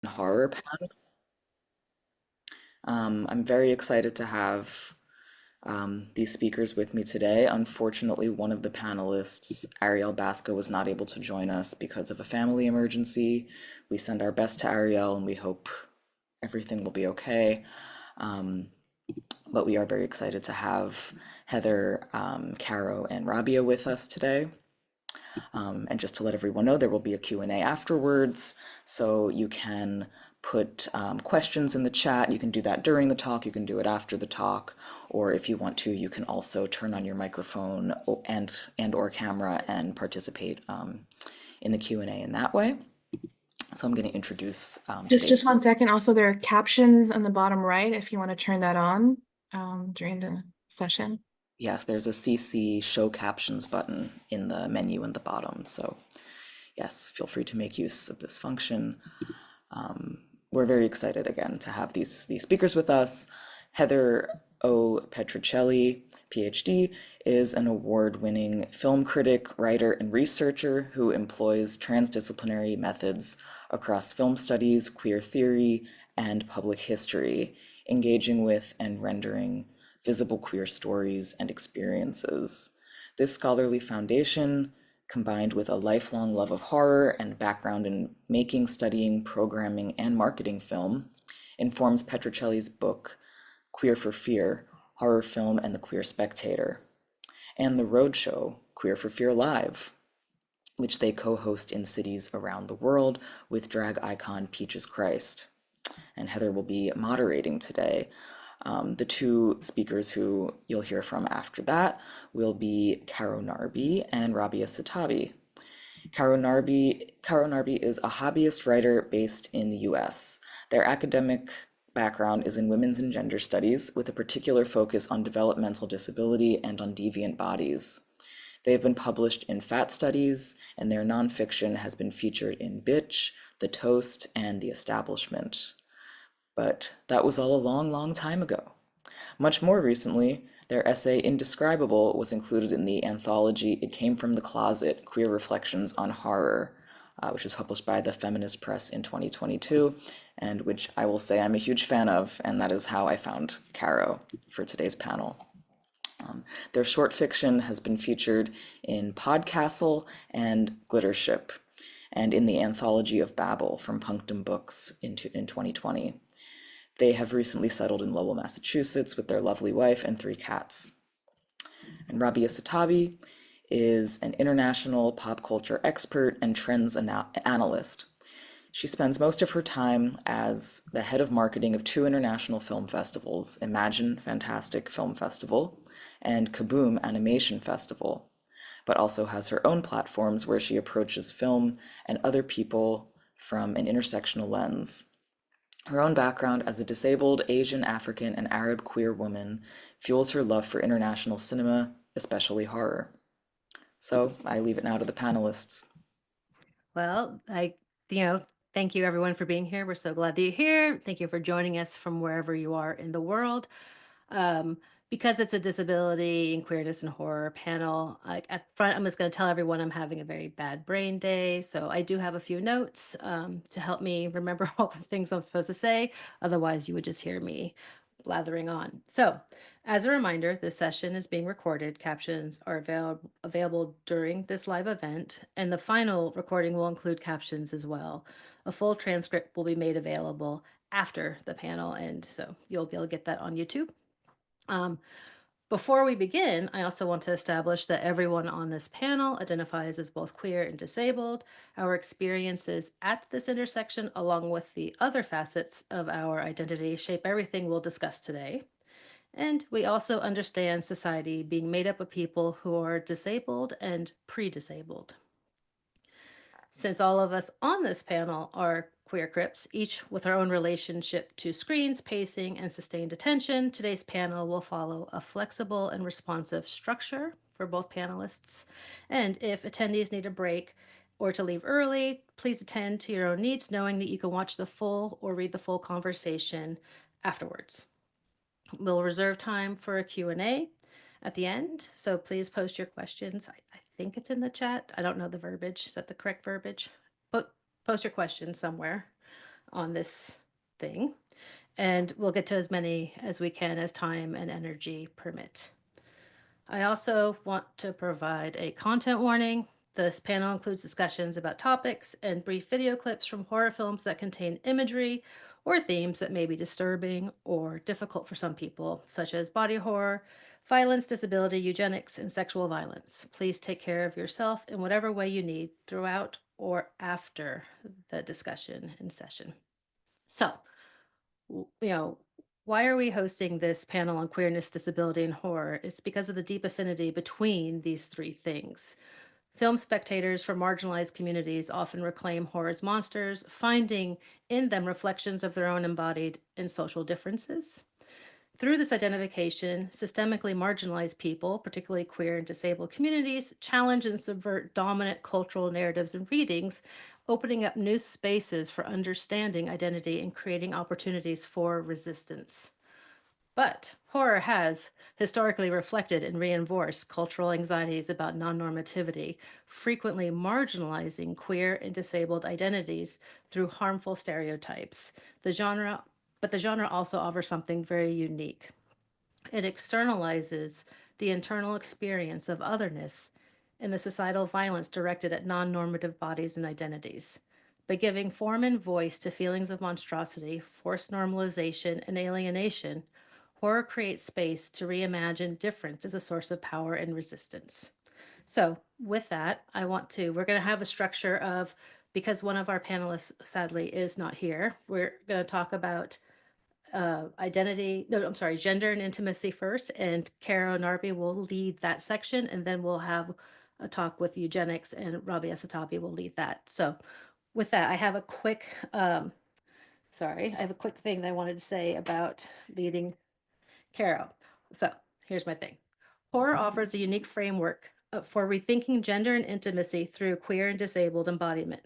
Horror panel. I'm very excited to have these speakers with me today. Unfortunately, one of the panelists, Ariel Basco, was not able to join us because of a family emergency. We send our best to Ariel and we hope everything will be okay. Um, but we are very excited to have Heather, Caro, and Rabia with us today. And just to let everyone know, there will be a Q&A afterwards, so you can put questions in the chat. You can do that during the talk, you can do it after the talk, or if you want to, you can also turn on your microphone and or camera and participate in the Q&A in that way. So I'm going to introduce Just today's. 1 second. Also, there are captions on the bottom right if you want to turn that on during the session. Yes, there's a CC show captions button in the menu in the bottom. So yes, feel free to make use of this function. We're very excited again to have these speakers with us. Heather O. Petrocelli, PhD, is an award-winning film critic, writer, and researcher who employs transdisciplinary methods across film studies, queer theory, and public history, engaging with and rendering visible queer stories and experiences. This scholarly foundation, combined with a lifelong love of horror and background in making, studying, programming, and marketing film, informs Petrocelli's book, Queer for Fear, Horror Film and the Queer Spectator, and the roadshow, Queer for Fear Live, which they co-host in cities around the world with drag icon Peaches Christ. And Heather will be moderating today. The two speakers who you'll hear from after that will be Caro Narby and Rabia Satabi. Caro Narby is a hobbyist writer based in the US. Their academic background is in women's and gender studies, with a particular focus on developmental disability and on deviant bodies. They have been published in Fat Studies, and their nonfiction has been featured in Bitch, The Toast, and The Establishment. But that was all a long, long time ago. Much more recently, their essay Indescribable was included in the anthology It Came from the Closet, Queer Reflections on Horror, which was published by the Feminist Press in 2022, and which I will say I'm a huge fan of, and that is how I found Caro for today's panel. Their short fiction has been featured in Podcastle and Glittership, and in the anthology of Babel from Punctum Books in 2020. They have recently settled in Lowell, Massachusetts with their lovely wife and 3 cats. And Rabia Satabi is an international pop culture expert and trends analyst. She spends most of her time as the head of marketing of 2 international film festivals, Imagine Fantastic Film Festival and Kaboom Animation Festival, but also has her own platforms where she approaches film and other people from an intersectional lens. Her own background as a disabled Asian, African, and Arab queer woman fuels her love for international cinema, especially horror. So I leave it now to the panelists. Well, you know, thank you everyone for being here. We're so glad that you're here. Thank you for joining us from wherever you are in the world. Um, because it's a disability and queerness and horror panel, like at front, I'm just going to tell everyone I'm having a very bad brain day. So I do have a few notes to help me remember all the things I'm supposed to say. Otherwise, you would just hear me blathering on. So, as a reminder, this session is being recorded. Captions are available during this live event, and the final recording will include captions as well. A full transcript will be made available after the panel, and so you'll be able to get that on YouTube. Um, Before we begin, I also want to establish that everyone on this panel identifies as both queer and disabled. Our experiences at this intersection, along with the other facets of our identity, shape everything we'll discuss today. And we also understand society being made up of people who are disabled and pre disabled. Since all of us on this panel are queer Crips, each with our own relationship to screens, pacing, and sustained attention, today's panel will follow a flexible and responsive structure for both panelists. And if attendees need a break or to leave early, please attend to your own needs, knowing that you can watch the full or read the full conversation afterwards. We'll reserve time for a Q&A at the end, so please post your questions. I think it's in the chat. I don't know the verbiage. Is that the correct verbiage? But post your questions somewhere. on this thing, and we'll get to as many as we can as time and energy permit. I also want to provide a content warning. This panel includes discussions about topics and brief video clips from horror films that contain imagery or themes that may be disturbing or difficult for some people, such as body horror, violence, disability, eugenics, and sexual violence. Please take care of yourself in whatever way you need throughout or after the discussion and session. So, why are we hosting this panel on queerness, disability, and horror? It's because of the deep affinity between these three things. Film spectators from marginalized communities often reclaim horror as monsters, finding in them reflections of their own embodied and social differences. Through this identification, systemically marginalized people, particularly queer and disabled communities, challenge and subvert dominant cultural narratives and readings, opening up new spaces for understanding identity and creating opportunities for resistance. But horror has historically reflected and reinforced cultural anxieties about non-normativity, frequently marginalizing queer and disabled identities through harmful stereotypes. The genre also offers something very unique. It externalizes the internal experience of otherness and the societal violence directed at non-normative bodies and identities. By giving form and voice to feelings of monstrosity, forced normalization, and alienation, horror creates space to reimagine difference as a source of power and resistance. So with that, we're going to have a structure of, because one of our panelists sadly is not here, we're going to talk about gender and intimacy first, and Caro Narby will lead that section, and then we'll have a talk with eugenics, and Rabia Satabi will lead that. So with that, I have a quick thing that I wanted to say about leading Caro. So here's my thing. Horror offers a unique framework for rethinking gender and intimacy through queer and disabled embodiment.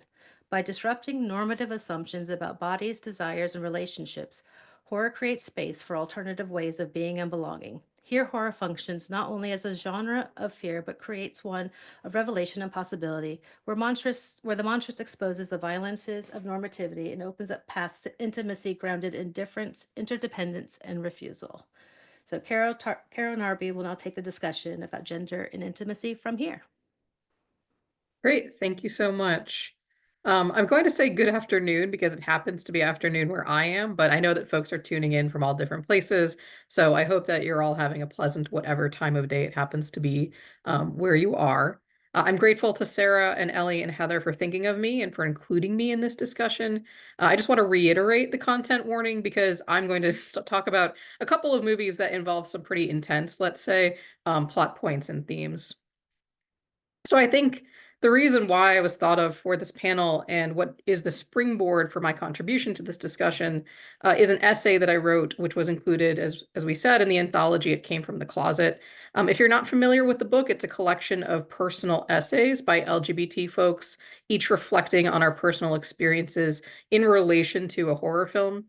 By disrupting normative assumptions about bodies, desires, and relationships, horror creates space for alternative ways of being and belonging. Here, horror functions not only as a genre of fear, but creates one of revelation and possibility, where the monstrous exposes the violences of normativity and opens up paths to intimacy grounded in difference, interdependence, and refusal. So Caro Narby will now take the discussion about gender and intimacy from here. Great, thank you so much. I'm going to say good afternoon because it happens to be afternoon where I am, but I know that folks are tuning in from all different places. So I hope that you're all having a pleasant whatever time of day it happens to be where you are. I'm grateful to Sarah and Ellie and Heather for thinking of me and for including me in this discussion. I just want to reiterate the content warning because I'm going to talk about a couple of movies that involve some pretty intense, let's say, plot points and themes. So I think the reason why I was thought of for this panel and what is the springboard for my contribution to this discussion is an essay that I wrote, which was included, as we said, in the anthology It Came from the Closet. If you're not familiar with the book, it's a collection of personal essays by LGBT folks, each reflecting on our personal experiences in relation to a horror film.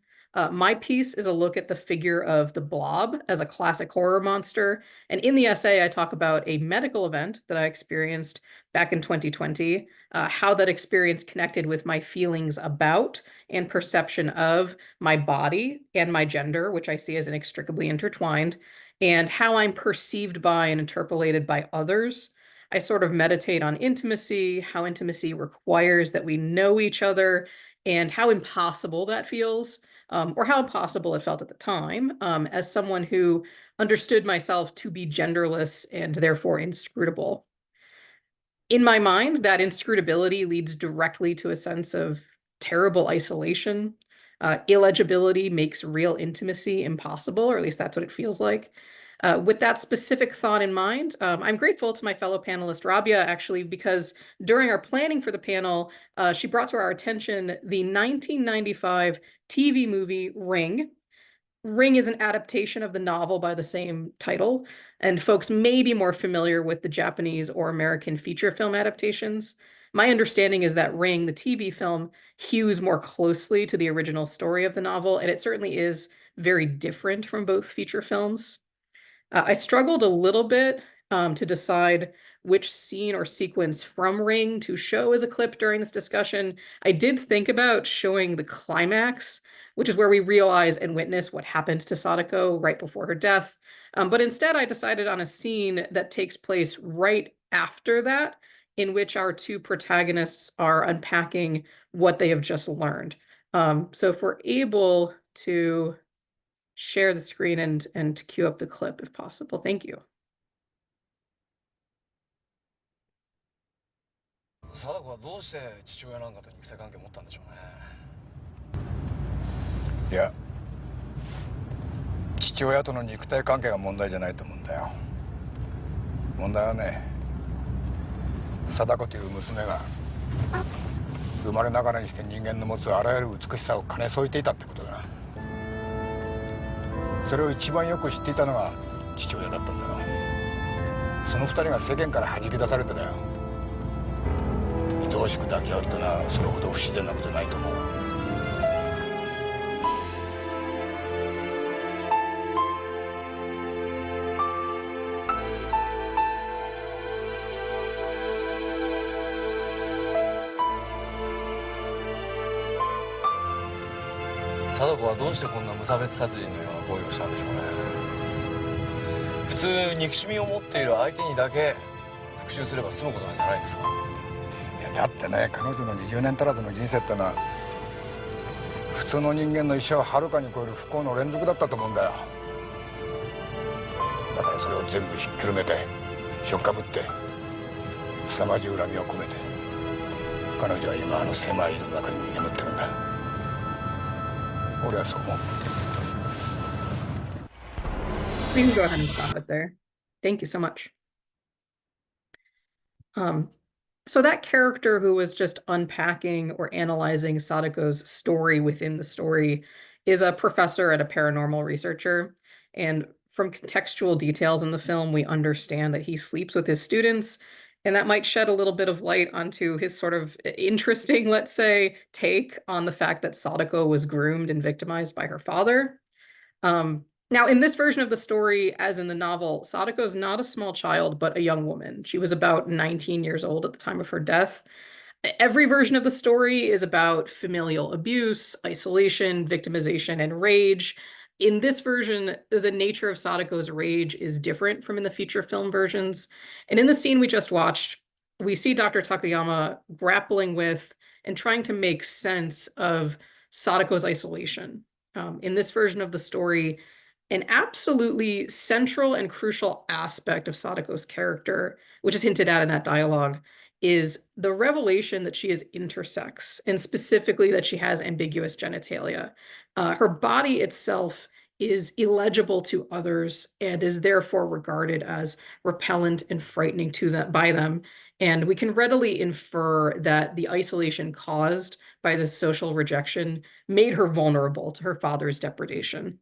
My piece is a look at the figure of the Blob as a classic horror monster. And in the essay, I talk about a medical event that I experienced back in 2020, how that experience connected with my feelings about and perception of my body and my gender, which I see as inextricably intertwined, and how I'm perceived by and interpolated by others. I sort of meditate on intimacy, how intimacy requires that we know each other, and how impossible that feels. Or how impossible it felt at the time, as someone who understood myself to be genderless and therefore inscrutable. In my mind, that inscrutability leads directly to a sense of terrible isolation. Illegibility makes real intimacy impossible, or at least that's what it feels like. With that specific thought in mind, I'm grateful to my fellow panelist, Rabia, actually, because during our planning for the panel, she brought to our attention the 1995 TV movie Ring. Ring is an adaptation of the novel by the same title, and folks may be more familiar with the Japanese or American feature film adaptations. My understanding is that Ring, the TV film, hews more closely to the original story of the novel, and it certainly is very different from both feature films. I struggled a little bit to decide which scene or sequence from Ring to show as a clip during this discussion. I did think about showing the climax, which is where we realize and witness what happened to Sadako right before her death. But instead, I decided on a scene that takes place right after that, in which our two protagonists are unpacking what they have just learned. So if we're able to share the screen and cue up the clip if possible. Thank you. 貞子はどうして父親なんかと肉体関係を持ったんでしょうね。いや、父親との肉体関係が問題じゃないと思うんだよ。問題はね、貞子という娘が生まれながらにして人間の持つあらゆる美しさを兼ね添えていたってことだ。それを一番よく知っていたのが父親だったんだよ。その二人が世間から弾き出されてだよ。愛おしく抱き合うってのはそれほど不自然なことないと思う。貞子はどうしてこんな無差別殺人のような行為をしたんでしょうね。普通憎しみを持っている相手にだけ復讐すれば済むことなんじゃないですか。いやだってね、彼女の20年足らずの人生ってのは普通の人間の一生をはるかに超える不幸の連続だったと思うんだよ。だからそれを全部ひっくるめてひょっかぶって凄まじい恨みを込めて彼女は今あの狭い井戸の中に眠ってるんだ。俺はそう思う。 We can go ahead and stop it there. Thank you so much. So that character who was just unpacking or analyzing Sadako's story within the story is a professor and a paranormal researcher. And from contextual details in the film, we understand that he sleeps with his students, and that might shed a little bit of light onto his sort of interesting, let's say, take on the fact that Sadako was groomed and victimized by her father. Now, in this version of the story, as in the novel, Sadako is not a small child, but a young woman. She was about 19 years old at the time of her death. Every version of the story is about familial abuse, isolation, victimization, and rage. In this version, the nature of Sadako's rage is different from in the feature film versions. And in the scene we just watched, we see Dr. Takayama grappling with and trying to make sense of Sadako's isolation. In this version of the story, an absolutely central and crucial aspect of Sadako's character, which is hinted at in that dialogue, is the revelation that she is intersex, and specifically that she has ambiguous genitalia. Her body itself is illegible to others and is therefore regarded as repellent and frightening to them by them. And we can readily infer that the isolation caused by this social rejection made her vulnerable to her father's depredation.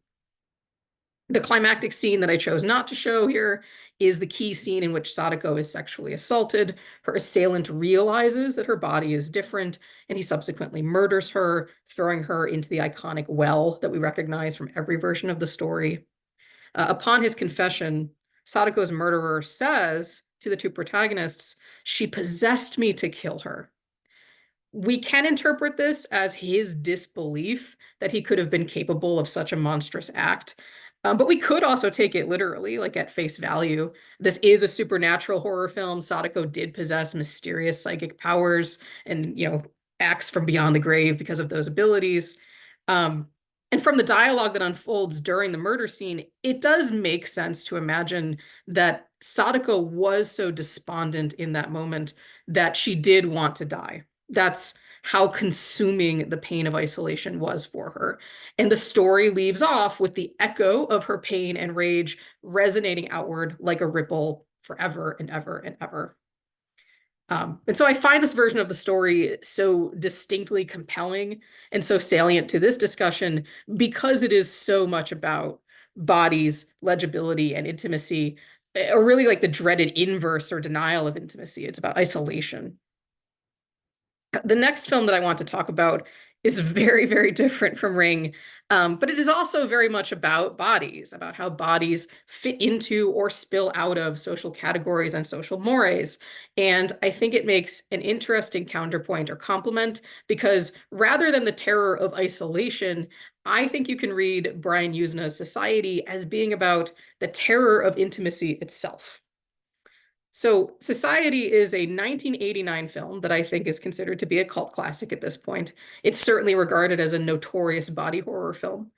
The climactic scene that I chose not to show here is the key scene in which Sadako is sexually assaulted. Her assailant realizes that her body is different, and he subsequently murders her, throwing her into the iconic well that we recognize from every version of the story. Upon his confession, Sadako's murderer says to the two protagonists, "She possessed me to kill her." We can interpret this as his disbelief that he could have been capable of such a monstrous act. But we could also take it literally, like at face value. This is a supernatural horror film. Sadako did possess mysterious psychic powers and, acts from beyond the grave because of those abilities. And from the dialogue that unfolds during the murder scene, it does make sense to imagine that Sadako was so despondent in that moment that she did want to die. That's how consuming the pain of isolation was for her. And the story leaves off with the echo of her pain and rage resonating outward like a ripple forever and ever and ever. And so I find this version of the story so distinctly compelling and so salient to this discussion because it is so much about bodies, legibility, and intimacy, or really like the dreaded inverse or denial of intimacy. It's about isolation. The next film that I want to talk about is very, very different from Ring. But it is also very much about bodies, about how bodies fit into or spill out of social categories and social mores. And I think it makes an interesting counterpoint or complement, because rather than the terror of isolation, I think you can read Brian Yuzna's Society as being about the terror of intimacy itself. So Society is a 1989 film that I think is considered to be a cult classic at this point. It's certainly regarded as a notorious body horror film.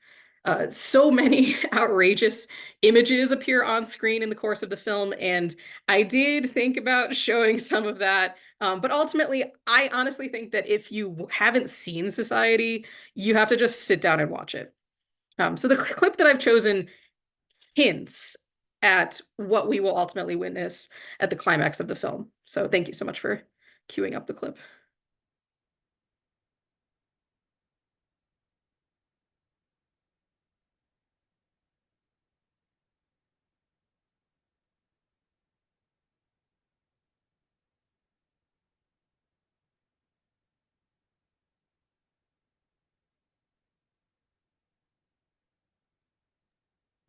So many outrageous images appear on screen in the course of the film, and I did think about showing some of that. But ultimately, I honestly think that if you haven't seen Society, you have to just sit down and watch it. So the clip that I've chosen hints at what we will ultimately witness at the climax of the film. So thank you so much for queuing up the clip.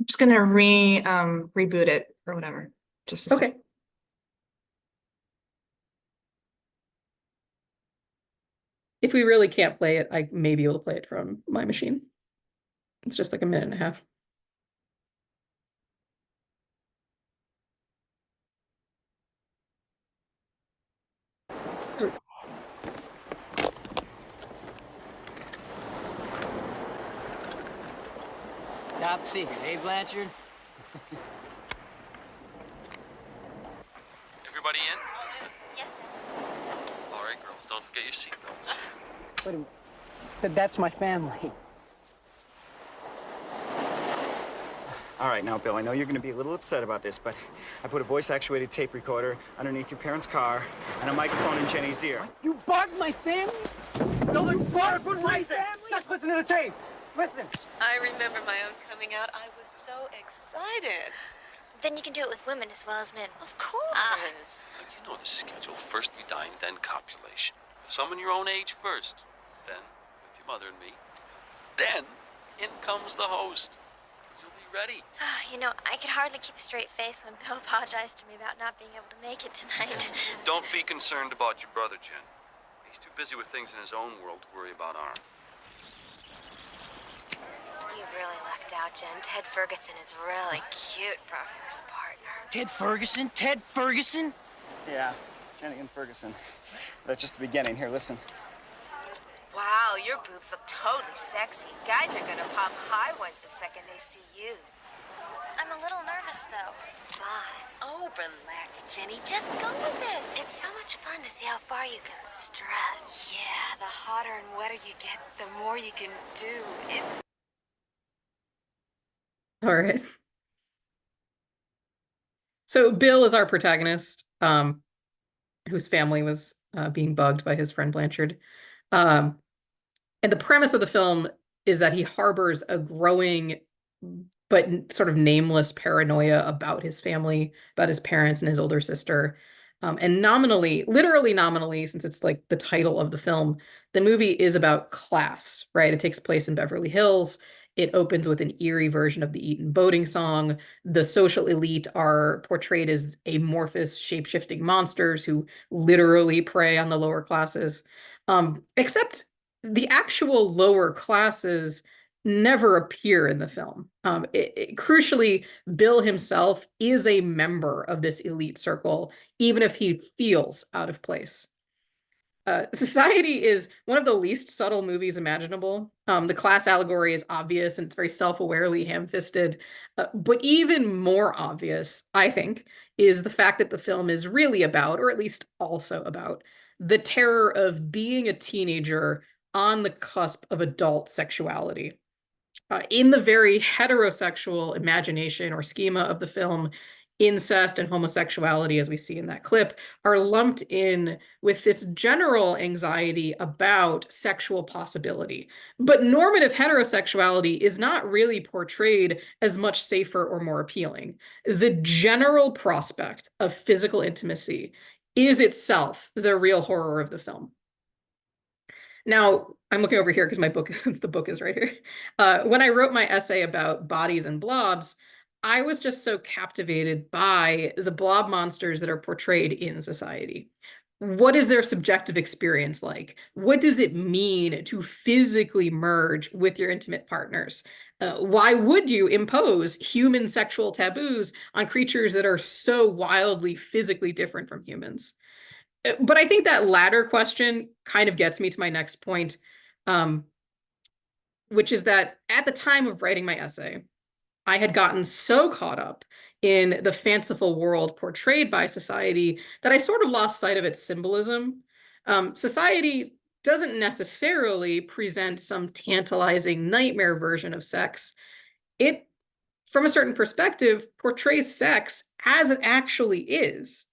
I'm just gonna reboot it or whatever. Just a second. Okay. If we really can't play it, I may be able to play it from my machine. It's just like a minute and a half. Top secret, eh, Blanchard? Everybody in? Yes, All right, girls, don't forget your seatbelts. Wait a minute. That's my family. All right, now, Bill, I know you're going to be a little upset about this, but I put a voice-actuated tape recorder underneath your parents' car and a microphone in Jenny's ear. You bugged my family? No, you bugged my family! Just listen to the tape! Listen! I remember my own coming out. I was so excited. Then you can do it with women as well as men. Of course. You know the schedule. First we dine, then copulation. With someone your own age first. Then with your mother and me. Then in comes the host. You'll be ready. You know, I could hardly keep a straight face when Bill apologized to me about not being able to make it tonight. Don't be concerned about your brother, Jen. He's too busy with things in his own world to worry about ours. You really lucked out, Jen. Ted Ferguson is really cute for our first partner. Ted Ferguson? Ted Ferguson? Yeah, Jenny and Ferguson. That's just the beginning. Here, listen. Wow, your boobs look totally sexy. Guys are gonna pop high ones the second they see you. I'm a little nervous, though. It's fine. Oh, relax, Jenny. Just go with it. It's so much fun to see how far you can stretch. Yeah, the hotter and wetter you get, the more you can do. It's All right. So Bill is our protagonist, whose family was being bugged by his friend Blanchard. And the premise of the film is that he harbors a growing but sort of nameless paranoia about his family, about his parents and his older sister. And nominally, literally nominally, since it's like the title of the film, the movie is about class, right? It takes place in Beverly Hills. It opens with an eerie version of the Eton boating song. The social elite are portrayed as amorphous, shape-shifting monsters who literally prey on the lower classes. Except the actual lower classes never appear in the film. Crucially, Bill himself is a member of this elite circle, even if he feels out of place. Society is one of the least subtle movies imaginable. The class allegory is obvious and it's very self-awarely ham-fisted. But even more obvious, I think, is the fact that the film is really about, or at least also about, the terror of being a teenager on the cusp of adult sexuality. In the very heterosexual imagination or schema of the film, incest and homosexuality, as we see in that clip, are lumped in with this general anxiety about sexual possibility. But normative heterosexuality is not really portrayed as much safer or more appealing. The general prospect of physical intimacy is itself the real horror of the film. Now, I'm looking over here because my book, the book is right here. When I wrote my essay about bodies and blobs, I was just so captivated by the blob monsters that are portrayed in society. What is their subjective experience like? What does it mean to physically merge with your intimate partners? Why would you impose human sexual taboos on creatures that are so wildly physically different from humans? But I think that latter question kind of gets me to my next point, which is that at the time of writing my essay, I had gotten so caught up in the fanciful world portrayed by society that I sort of lost sight of its symbolism. Society doesn't necessarily present some tantalizing nightmare version of sex. It, from a certain perspective, portrays sex as it actually is.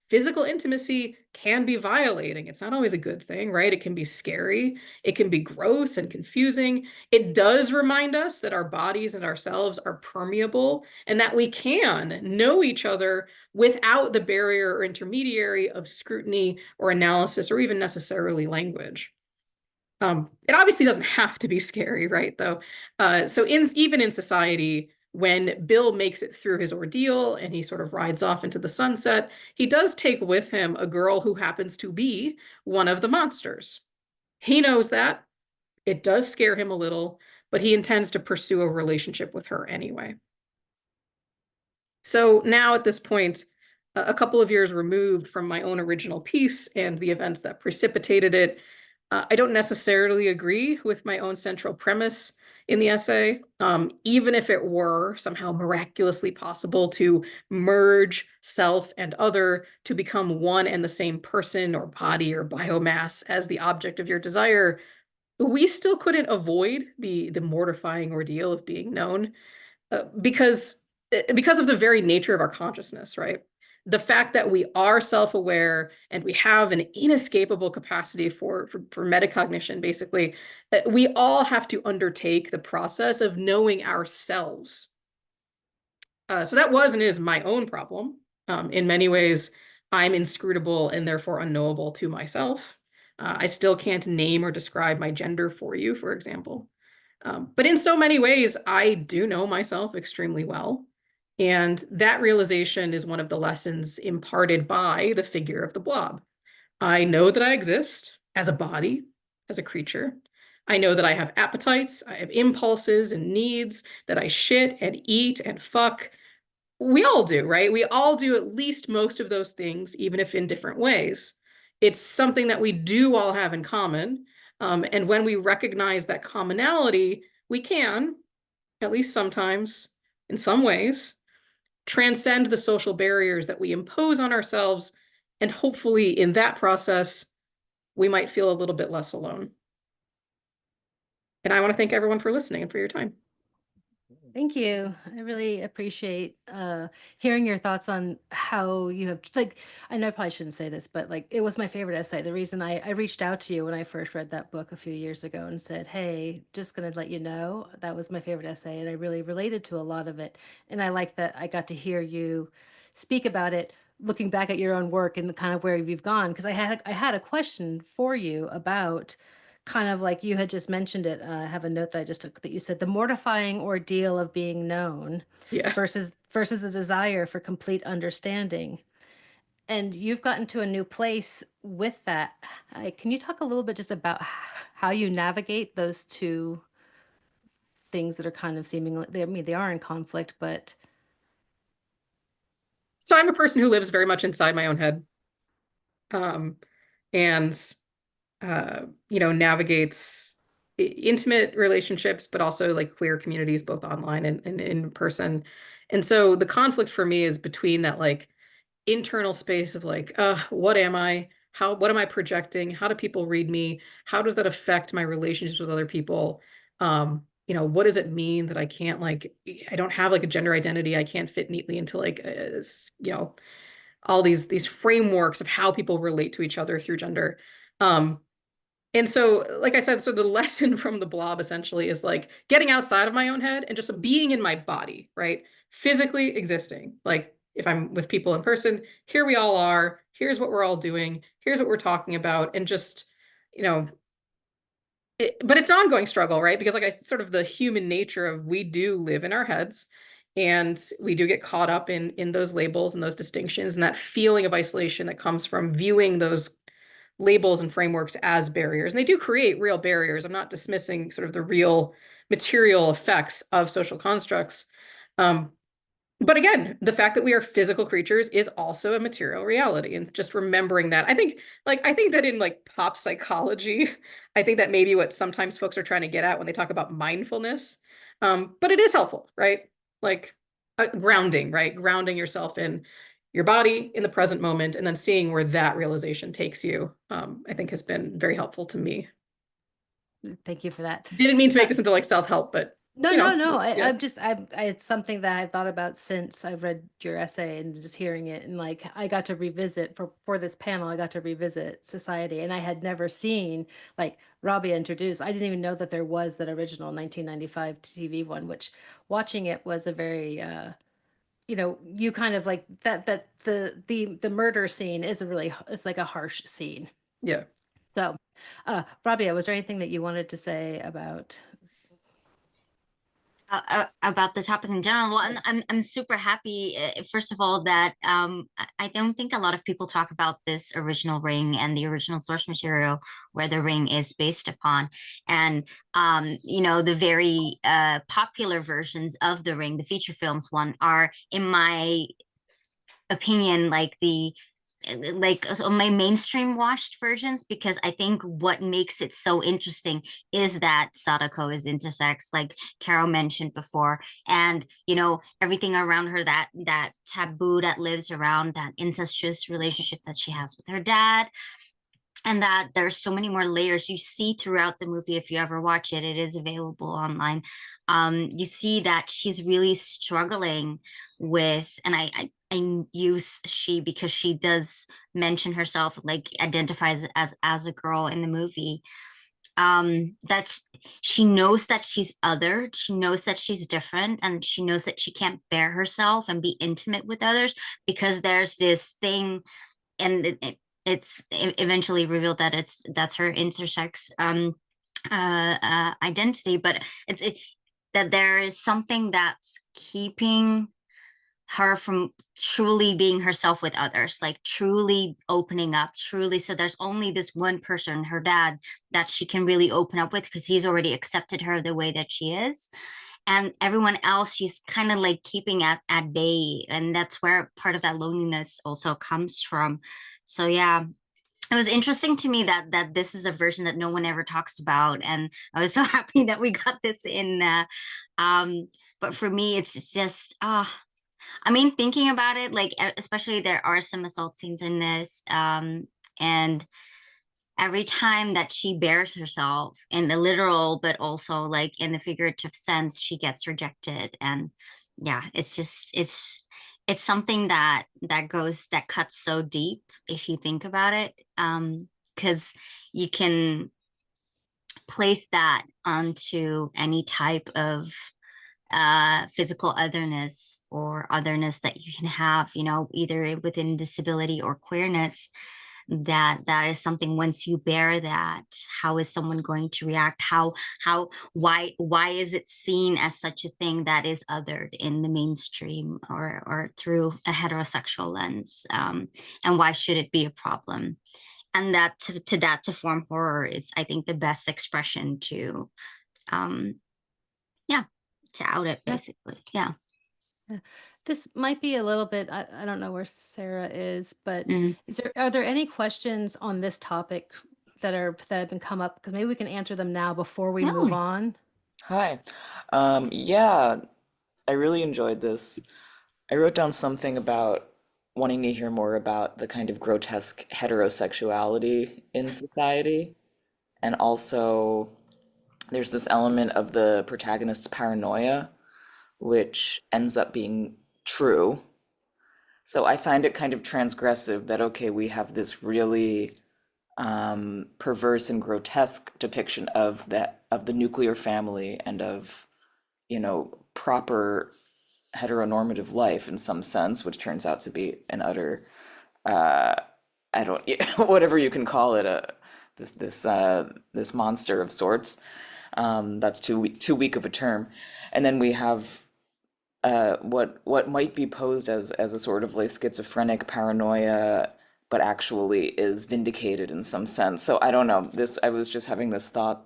Physical intimacy can be violating. It's not always a good thing, right? It can be scary. It can be gross and confusing. It does remind us that our bodies and ourselves are permeable and that we can know each other without the barrier or intermediary of scrutiny or analysis or even necessarily language. It obviously doesn't have to be scary, right, though? So even in society, when Bill makes it through his ordeal and he sort of rides off into the sunset, he does take with him a girl who happens to be one of the monsters. He knows that. It does scare him a little, but he intends to pursue a relationship with her anyway. So now at this point, a couple of years removed from my own original piece and the events that precipitated it, I don't necessarily agree with my own central premise in the essay, even if it were somehow miraculously possible to merge self and other to become one and the same person or body or biomass as the object of your desire, we still couldn't avoid the mortifying ordeal of being known because of the very nature of our consciousness, right? The fact that we are self-aware and we have an inescapable capacity for metacognition, basically, we all have to undertake the process of knowing ourselves. So that was and is my own problem. In many ways, I'm inscrutable and therefore unknowable to myself. I still can't name or describe my gender for you, for example. But in so many ways, I do know myself extremely well. And that realization is one of the lessons imparted by the figure of the blob. I know that I exist as a body, as a creature. I know that I have appetites, I have impulses and needs, that I shit and eat and fuck. We all do, right? We all do at least most of those things, even if in different ways. It's something that we do all have in common. And when we recognize that commonality, we can, at least sometimes, in some ways, transcend the social barriers that we impose on ourselves, and hopefully in that process, we might feel a little bit less alone. And I want to thank everyone for listening and for your time. Thank you. I really appreciate hearing your thoughts on how you have, like, I know I probably shouldn't say this, but like, it was my favorite essay. The reason I reached out to you when I first read that book a few years ago and said, hey, just going to let you know, that was my favorite essay. And I really related to a lot of it. And I like that I got to hear you speak about it, looking back at your own work and kind of where you've gone. Because I had a question for you about kind of like you had just mentioned it. I have a note that I just took that you said the mortifying ordeal of being known versus the desire for complete understanding. And you've gotten to a new place with that. Can you talk a little bit just about how you navigate those two things that are kind of seemingly, I mean, they are in conflict, but. So I'm a person who lives very much inside my own head. Navigates intimate relationships, but also like queer communities, both online and in person. And so the conflict for me is between that like internal space of like, what am I? What am I projecting? How do people read me? How does that affect my relationships with other people? What does it mean that I can't I don't have like a gender identity. I can't fit neatly into like, all these frameworks of how people relate to each other through gender. And so, like I said, so the lesson from the blob essentially is like getting outside of my own head and just being in my body, right? Physically existing. Like if I'm with people in person, here we all are, here's what we're all doing, here's what we're talking about. And just, but it's an ongoing struggle, right? Because like I sort of the human nature of we do live in our heads and we do get caught up in those labels and those distinctions and that feeling of isolation that comes from viewing those labels and frameworks as barriers. And they do create real barriers. I'm not dismissing sort of the real material effects of social constructs. But again, the fact that we are physical creatures is also a material reality. And just remembering that, I think that in like pop psychology, I think that maybe what sometimes folks are trying to get at when they talk about mindfulness. But it is helpful, right? Like grounding, right? Grounding yourself in your body in the present moment and then seeing where that realization takes you, I think has been very helpful to me. Thank you for that. Didn't mean to make this into like self-help, but No, you know, no, it's- yeah. it's something that I've thought about since I've read your essay and just hearing it. And like, I got to revisit for this panel, I got to revisit Society, and I had never seen, like Rabia introduced, I didn't even know that there was that original 1995 TV one, which watching it was a very, you know, you kind of like that the murder scene is it's like a harsh scene. Yeah. So, Rabia, was there anything that you wanted to say about about the topic in general? Well, I'm super happy, first of all, that I don't think a lot of people talk about this original Ring and the original source material where the Ring is based upon. And you know, the very popular versions of the Ring, the feature films one, are, in my opinion, like my mainstream watched versions, because I think what makes it so interesting is that Sadako is intersex, like Carol mentioned before, and you know, everything around her, that taboo that lives around that incestuous relationship that she has with her dad, and that there's so many more layers you see throughout the movie. If you ever watch it, it is available online. You see that she's really struggling with, and I use she because she does mention herself, like identifies as a girl in the movie. That's, she knows that she's othered, she knows that she's different, and she knows that she can't bear herself and be intimate with others because there's this thing, and it's eventually revealed that that's her intersex identity, but that there is something that's keeping her from truly being herself with others, like truly opening up, truly. So there's only this one person, her dad, that she can really open up with because he's already accepted her the way that she is. And everyone else, she's kind of like keeping at bay. And that's where part of that loneliness also comes from. So yeah, it was interesting to me that this is a version that no one ever talks about. And I was so happy that we got this in. But for me, it's just, I mean, thinking about it, like, especially there are some assault scenes in this. And every time that she bears herself in the literal, but also like in the figurative sense, she gets rejected. And yeah, it's just, it's something that cuts so deep if you think about it. Because you can place that onto any type of physical otherness or otherness that you can have, you know, either within disability or queerness. That is something, once you bear that, how is someone going to react? Why is it seen as such a thing that is othered in the mainstream or through a heterosexual lens? And why should it be a problem? And that to form horror is, I think, the best expression to to out it, basically. Yeah. This might be a little bit, I don't know where Sarah is, but are there any questions on this topic that have been come up? Because maybe we can answer them now before we move on. Hi. Yeah, I really enjoyed this. I wrote down something about wanting to hear more about the kind of grotesque heterosexuality in society. And also, there's this element of the protagonist's paranoia, which ends up being true. So I find it kind of transgressive that, okay, we have this really perverse and grotesque depiction of the nuclear family and of, you know, proper heteronormative life in some sense, which turns out to be an utter, whatever you can call it, this monster of sorts. That's too weak of a term. And then we have what might be posed as a sort of like schizophrenic paranoia, but actually is vindicated in some sense. So I don't know. I was just having this thought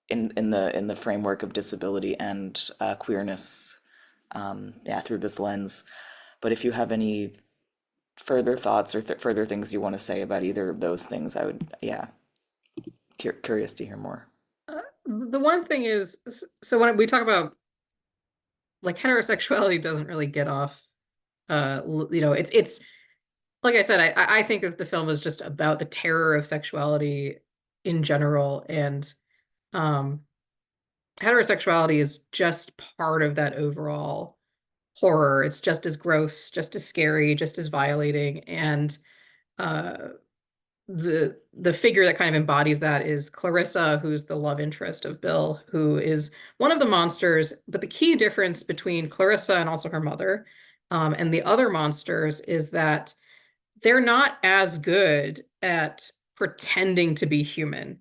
in the framework of disability and queerness, through this lens. But if you have any further thoughts or further things you want to say about either of those things, I would, curious to hear more. The one thing is, so when we talk about like heterosexuality doesn't really get off, it's like I said, I think that the film is just about the terror of sexuality in general, and heterosexuality is just part of that overall horror. It's just as gross, just as scary, just as violating, and the figure that kind of embodies that is Clarissa, who's the love interest of Bill, who is one of the monsters. But the key difference between Clarissa and also her mother, and the other monsters, is that they're not as good at pretending to be human.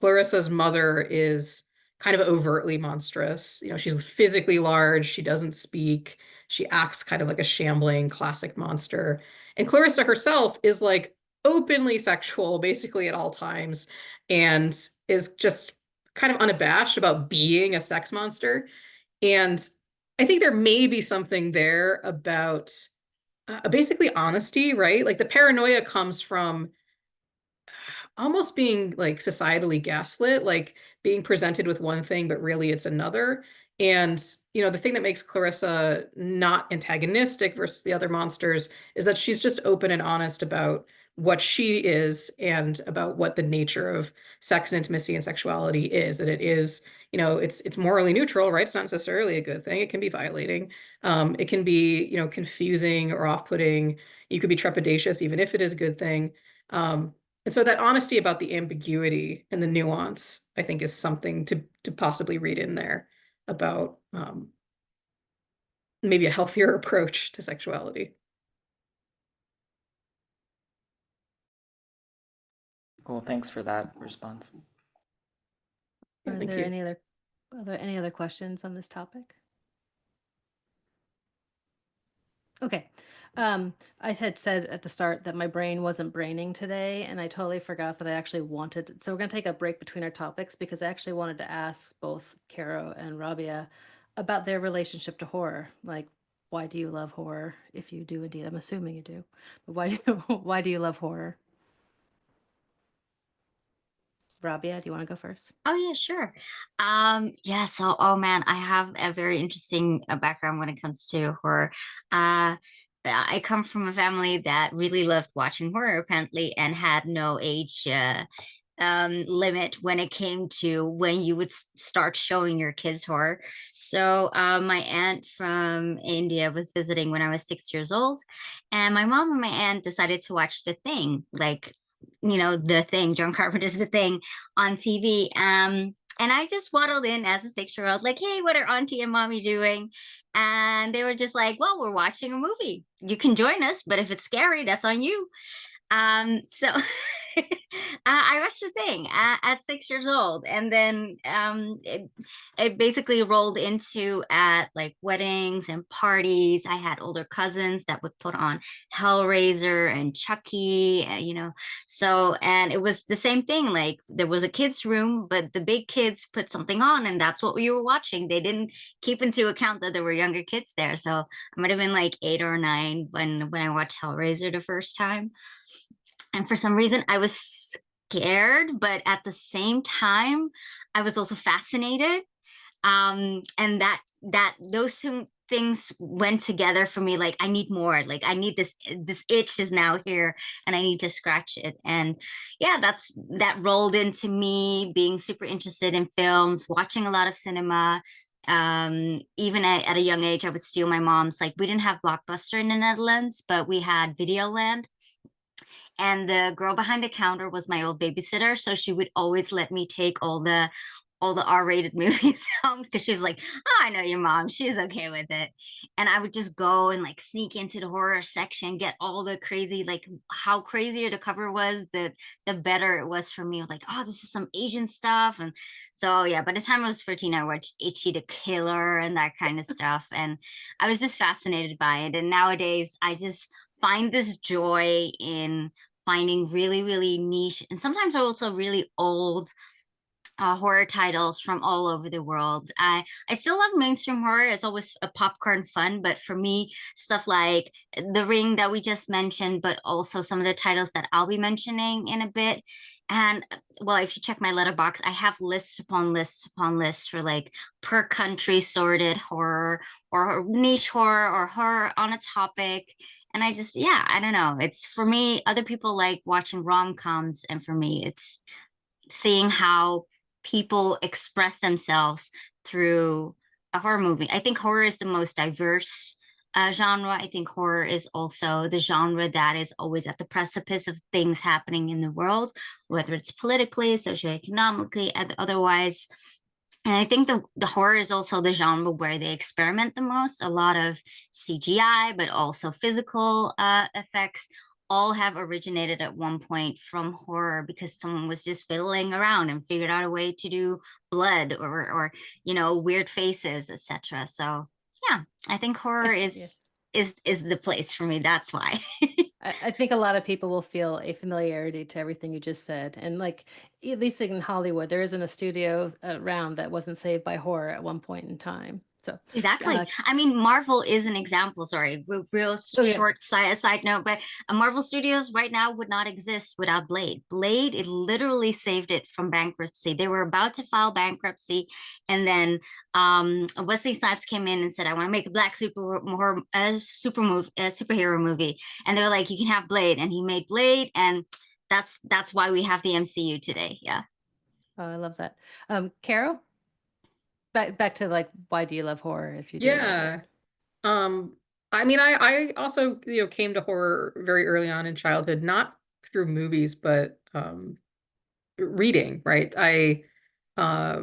Clarissa's mother is kind of overtly monstrous. She's physically large. She doesn't speak. She acts kind of like a shambling classic monster. And Clarissa herself is like openly sexual basically at all times, and is just kind of unabashed about being a sex monster. And I think there may be something there about basically honesty, right? Like the paranoia comes from almost being like societally gaslit, like being presented with one thing, but really it's another. And, the thing that makes Clarissa not antagonistic versus the other monsters is that she's just open and honest about what she is and about what the nature of sex and intimacy and sexuality is, that it is, it's morally neutral, right? It's not necessarily a good thing. It can be violating. It can be, confusing or off-putting. You could be trepidatious, even if it is a good thing. And so that honesty about the ambiguity and the nuance, I think, is something to possibly read in there about maybe a healthier approach to sexuality. Cool, thanks for that response. Are Thank there you. any other questions on this topic? Okay. I had said at the start that my brain wasn't braining today, and I totally forgot that I actually wanted. So we're going to take a break between our topics because I actually wanted to ask both Caro and Rabia about their relationship to horror. Like, why do you love horror? If you do indeed, I'm assuming you do. But why do you love horror? Rabia, do you want to go first? Oh yeah, sure. Yeah, so oh man, I have a very interesting background when it comes to horror. I come from a family that really loved watching horror apparently and had no age limit when it came to when you would start showing your kids horror. So my aunt from India was visiting when I was 6 years old, and my mom and my aunt decided to watch The Thing, like The Thing, John Carpenter's The Thing, on TV. And I just waddled in as a 6-year-old, like, hey, what are auntie and mommy doing? And they were just like, well, we're watching a movie. You can join us, but if it's scary, that's on you. So I watched The Thing at 6 years old, and then it basically rolled into at like weddings and parties. I had older cousins that would put on Hellraiser and Chucky, so, and it was the same thing. Like there was a kids' room, but the big kids put something on, and that's what we were watching. They didn't keep into account that there were younger kids there. So I might have been like 8 or 9 when I watched Hellraiser the first time. And for some reason, I was scared, but at the same time, I was also fascinated. And that those two things went together for me. Like, I need more. Like, I need this itch is now here, and I need to scratch it. And yeah, that rolled into me being super interested in films, watching a lot of cinema. Even at a young age, I would steal my mom's. Like, we didn't have Blockbuster in the Netherlands, but we had Videoland. And the girl behind the counter was my old babysitter. So she would always let me take all the all the R-rated movies out because she's like, oh, I know your mom. She's okay with it. And I would just go and like sneak into the horror section, get all the crazy, like how crazier the cover was, the better it was for me. Like, oh, this is some Asian stuff. And so yeah, by the time I was 13, I watched Ichi the Killer and that kind of stuff. And I was just fascinated by it. And nowadays I just find this joy in finding really, really niche and sometimes also really old horror titles from all over the world. I still love mainstream horror. It's always a popcorn fun, but for me, stuff like The Ring that we just mentioned, but also some of the titles that I'll be mentioning in a bit. And well, if you check my letterbox, I have lists upon lists upon lists for like per country sorted horror or niche horror or horror on a topic. And I just, yeah, I don't know. It's for me, other people like watching rom-coms, and for me, it's seeing how people express themselves through a horror movie. I think horror is the most diverse genre. I think horror is also the genre that is always at the precipice of things happening in the world, whether it's politically, socioeconomically, otherwise. And I think the horror is also the genre where they experiment the most. A lot of CGI, but also physical effects all have originated at one point from horror because someone was just fiddling around and figured out a way to do blood or you know, weird faces, etc. So yeah, I think horror Yeah. is the place for me. That's why. I think a lot of people will feel a familiarity to everything you just said. And like, at least in Hollywood, there isn't a studio around that wasn't saved by horror at one point in time. So, Exactly. uh, I mean, Marvel is an example. Sorry, real oh yeah, short side note, but Marvel Studios right now would not exist without Blade. Blade, it literally saved it from bankruptcy. They were about to file bankruptcy, and then Wesley Snipes came in and said, "I want to make a black superhero movie," and they're like, "You can have Blade," and he made Blade, and that's why we have the MCU today. Yeah. oh, I love that. Carol, back to like, why do you love horror if you do love it? Yeah. I mean, I also, you know, came to horror very early on in childhood, not through movies, but reading, right? Uh,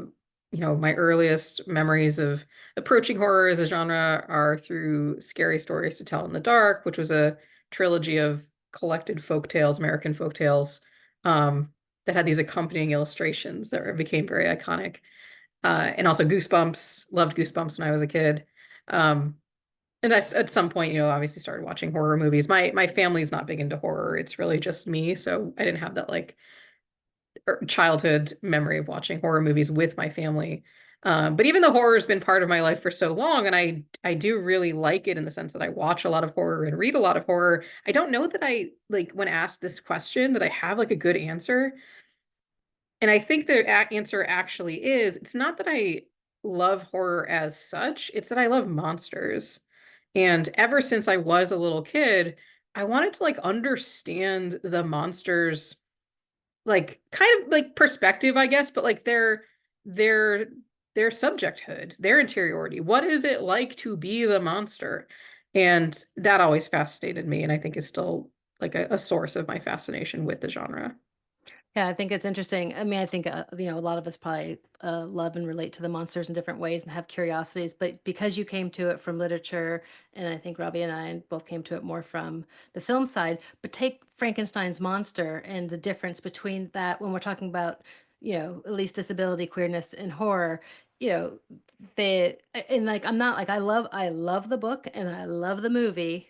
you know, my earliest memories of approaching horror as a genre are through Scary Stories to Tell in the Dark, which was a trilogy of collected folk tales, American folk tales, that had these accompanying illustrations that became very iconic. And also Goosebumps, loved Goosebumps when I was a kid. And at some point, you know, obviously started watching horror movies. My family's not big into horror. It's really just me. So I didn't have that like childhood memory of watching horror movies with my family. But even though horror has been part of my life for so long, and I do really like it in the sense that I watch a lot of horror and read a lot of horror, I don't know that I like when asked this question that I have like a good answer. And I think the answer actually is, it's not that I love horror as such, it's that I love monsters. And ever since I was a little kid, I wanted to like understand the monsters, like kind of like perspective, I guess, but like their their subjecthood, their interiority. What is it like to be the monster? And that always fascinated me, and I think is still like a source of my fascination with the genre. Yeah, I think it's interesting. I mean, I think you know, a lot of us probably love and relate to the monsters in different ways and have curiosities. But because you came to it from literature, and I think Robbie and I both came to it more from the film side. But take Frankenstein's monster and the difference between that when we're talking about, you know, at least disability, queerness, and horror. You know, and like I'm not like I love the book and I love the movie.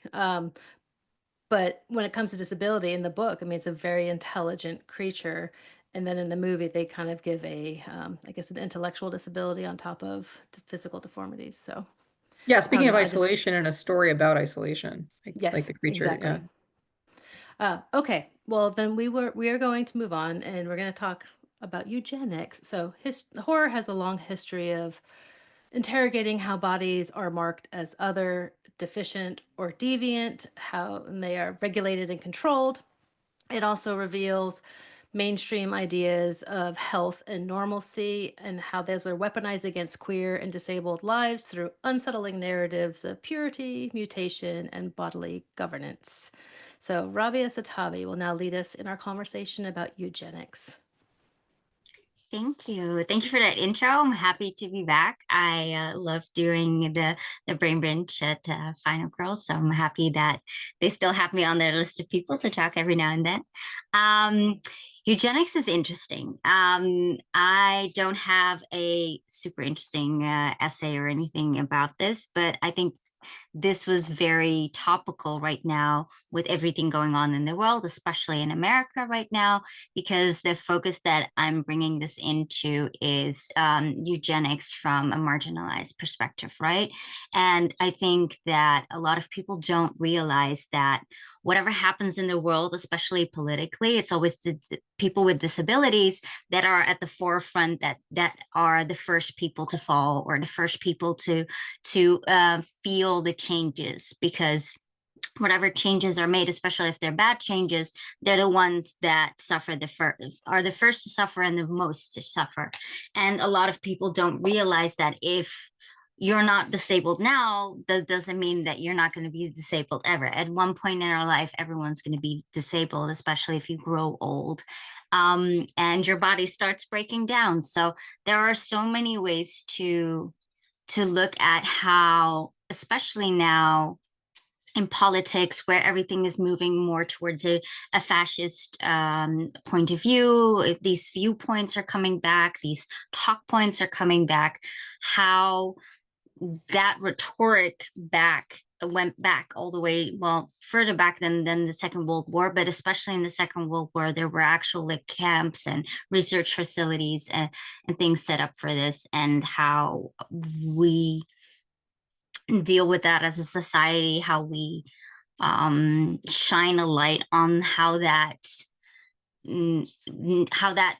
But when it comes to disability in the book, I mean, it's a very intelligent creature. And then in the movie, they kind of give a, I guess, an intellectual disability on top of physical deformities. So Yeah, I don't speaking of know. I just, isolation and a story about isolation, like yes, the creature, yeah. exactly. Okay, well then we are going to move on, and we're going to talk about eugenics. So horror has a long history of interrogating how bodies are marked as other, deficient, or deviant, how they are regulated and controlled. It also reveals mainstream ideas of health and normalcy and how those are weaponized against queer and disabled lives through unsettling narratives of purity, mutation, and bodily governance. So, Rabia Satavi will now lead us in our conversation about eugenics. Thank you. Thank you for that intro. I'm happy to be back. I love doing the Brain Bench at Final Girl, so I'm happy that they still have me on their list of people to talk every now and then. Eugenics is interesting. I don't have a super interesting essay or anything about this, but I think this was very topical right now with everything going on in the world, especially in America right now, because the focus that I'm bringing this into is eugenics from a marginalized perspective, right? And I think that a lot of people don't realize that whatever happens in the world, especially politically, it's always the people with disabilities that are at the forefront, that are the first people to fall or the first people to feel the changes, because whatever changes are made, especially if they're bad changes, they're the ones that suffer are the first to suffer and the most to suffer. And a lot of people don't realize that if you're not disabled now, that doesn't mean that you're not going to be disabled ever. At one point in our life, everyone's going to be disabled, especially if you grow old, and your body starts breaking down. So there are so many ways to look at how, especially now in politics, where everything is moving more towards a fascist point of view, these viewpoints are coming back, these talk points are coming back, how that rhetoric went back all the way, well, further back than the Second World War, but especially in the Second World War, there were actual like camps and research facilities and things set up for this, and how we deal with that as a society, how we shine a light on how that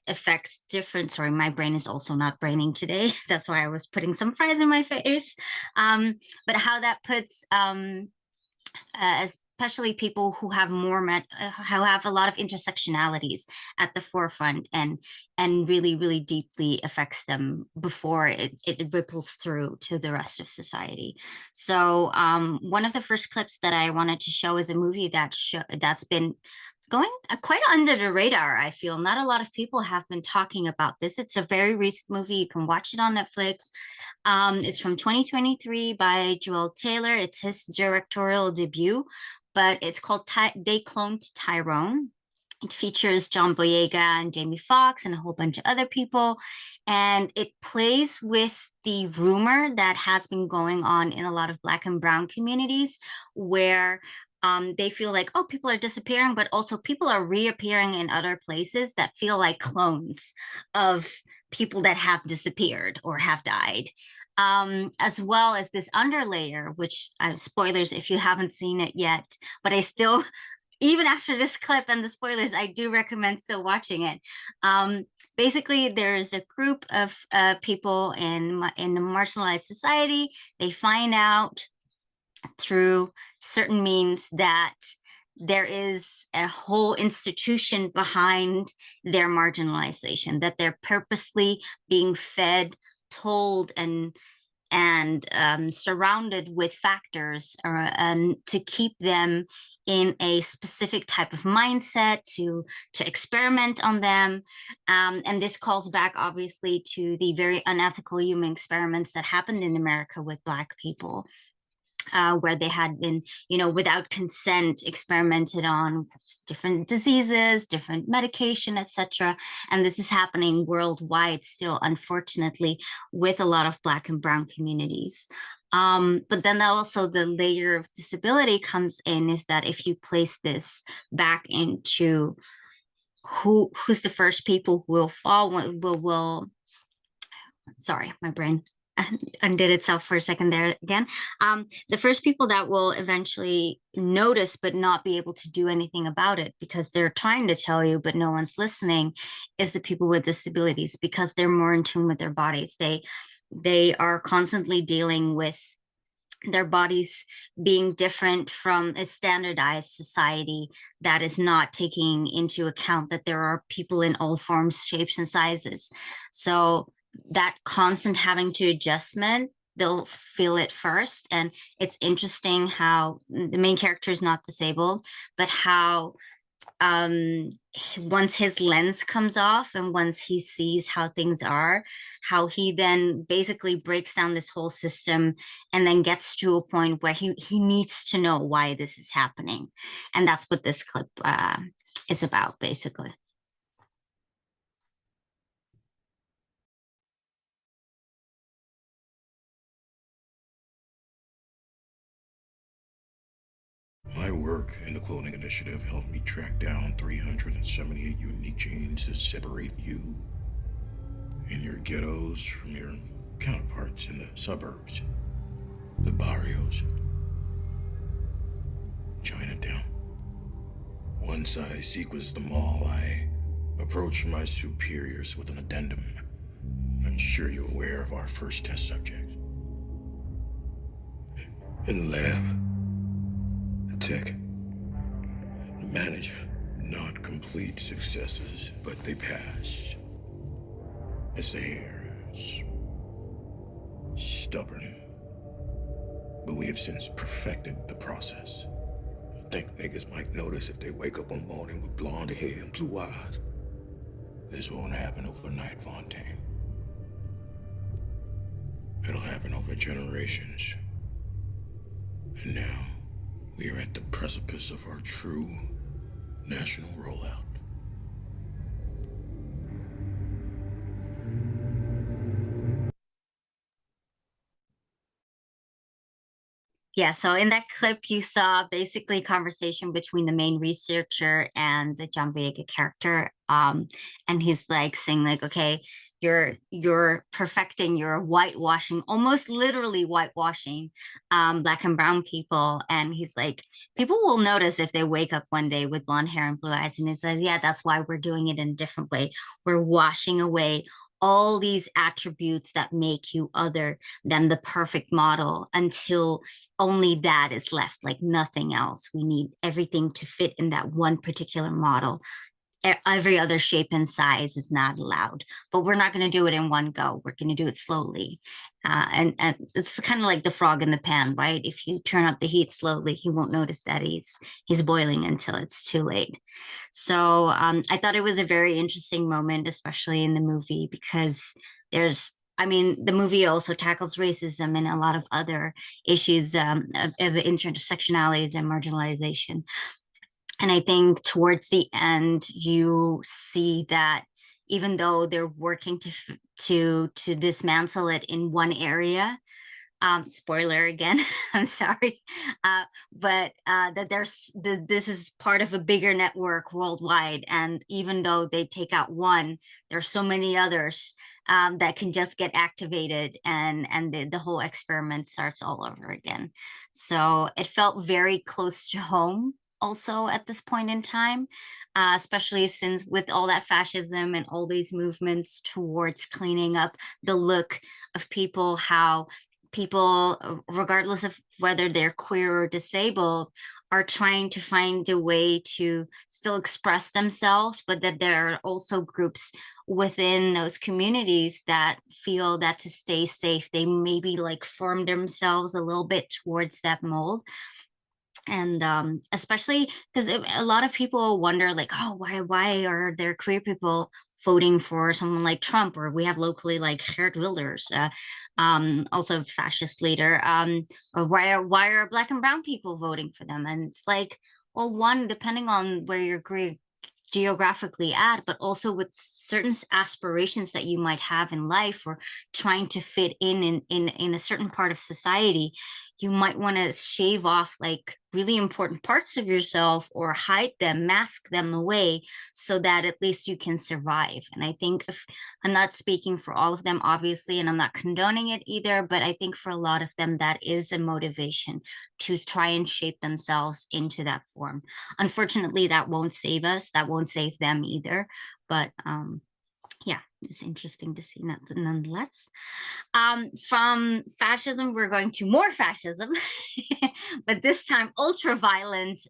affects different. Sorry, my brain is also not braining today. That's why I was putting some fries in my face. But how that puts especially people who have who have a lot of intersectionalities at the forefront, and really, really deeply affects them before it ripples through to the rest of society. So one of the first clips that I wanted to show is a movie that's been going quite under the radar. I feel not a lot of people have been talking about this. It's a very recent movie. You can watch it on Netflix. It's from 2023 by Joel Taylor. It's his directorial debut, but it's called They Cloned Tyrone. It features John Boyega and Jamie Foxx and a whole bunch of other people. And it plays with the rumor that has been going on in a lot of Black and Brown communities, where they feel like, oh, people are disappearing, but also people are reappearing in other places that feel like clones of people that have disappeared or have died. As well as this underlayer, which spoilers if you haven't seen it yet, but I still, even after this clip and the spoilers, I do recommend still watching it. Basically, there's a group of people in the marginalized society. They find out through certain means that there is a whole institution behind their marginalization, that they're purposely being fed, told, and surrounded with factors to keep them in a specific type of mindset, to experiment on them. And this calls back, obviously, to the very unethical human experiments that happened in America with Black people. Where they had been, without consent, experimented on different diseases, different medication, etc. And this is happening worldwide still, unfortunately, with a lot of Black and Brown communities. But then also the layer of disability comes in, is that if you place this back into who's the first people who will fall, sorry, my brain undid itself for a second there again. The first people that will eventually notice but not be able to do anything about it, because they're trying to tell you but no one's listening, is the people with disabilities, because they're more in tune with their bodies. They are constantly dealing with their bodies being different from a standardized society that is not taking into account that there are people in all forms, shapes, and sizes. So that constant having to adjustment, they'll feel it first. And it's interesting how the main character is not disabled, but how once his lens comes off and once he sees how things are, how he then basically breaks down this whole system and then gets to a point where he needs to know why this is happening. And that's what this clip is about, basically. My work in the Cloning Initiative helped me track down 378 unique genes that separate you in your ghettos from your counterparts in the suburbs, the barrios, Chinatown. Once I sequenced them all, I approached my superiors with an addendum. I'm sure you're aware of our first test subject. In the lab, the tech, the manager, not complete successes, but they passed. As the hair is stubborn. But we have since perfected the process. I think niggas might notice if they wake up one morning with blonde hair and blue eyes. This won't happen overnight, Fontaine. It'll happen over generations. And now, we are at the precipice of our true national rollout. Yeah, so in that clip, you saw basically a conversation between the main researcher and the John Boyega character. And he's like saying like, okay, you're perfecting, you're whitewashing, almost literally whitewashing Black and brown people. And he's like, people will notice if they wake up one day with blonde hair and blue eyes. And he says, yeah, that's why we're doing it in a different way. We're washing away all these attributes that make you other than the perfect model until only that is left, like nothing else. We need everything to fit in that one particular model. Every other shape and size is not allowed, but we're not going to do it in one go. We're going to do it slowly. And it's kind of like the frog in the pan, right? If you turn up the heat slowly, he won't notice that he's boiling until it's too late. So I thought it was a very interesting moment, especially in the movie, because I mean, the movie also tackles racism and a lot of other issues of intersectionalities and marginalization. And I think towards the end, you see that even though they're working to dismantle it in one area, spoiler again, I'm sorry, but that this is part of a bigger network worldwide. And even though they take out one, there's so many others that can just get activated, and the whole experiment starts all over again. So it felt very close to home also at this point in time, especially since with all that fascism and all these movements towards cleaning up the look of people, how people, regardless of whether they're queer or disabled, are trying to find a way to still express themselves, but that there are also groups within those communities that feel that to stay safe, they maybe like form themselves a little bit towards that mold. And especially because a lot of people wonder like, oh, why are there queer people voting for someone like Trump, or we have locally like Geert Wilders, also fascist leader, or why are Black and brown people voting for them? And it's like, well, one, depending on where you're geographically at, but also with certain aspirations that you might have in life, or trying to fit in a certain part of society, you might want to shave off like really important parts of yourself, or hide them, mask them away, so that at least you can survive. And I think, if I'm not speaking for all of them, obviously, and I'm not condoning it either, but I think for a lot of them, that is a motivation to try and shape themselves into that form. Unfortunately, that won't save us. That won't save them either. But yeah, it's interesting to see nonetheless. From fascism, we're going to more fascism, but this time ultra-violent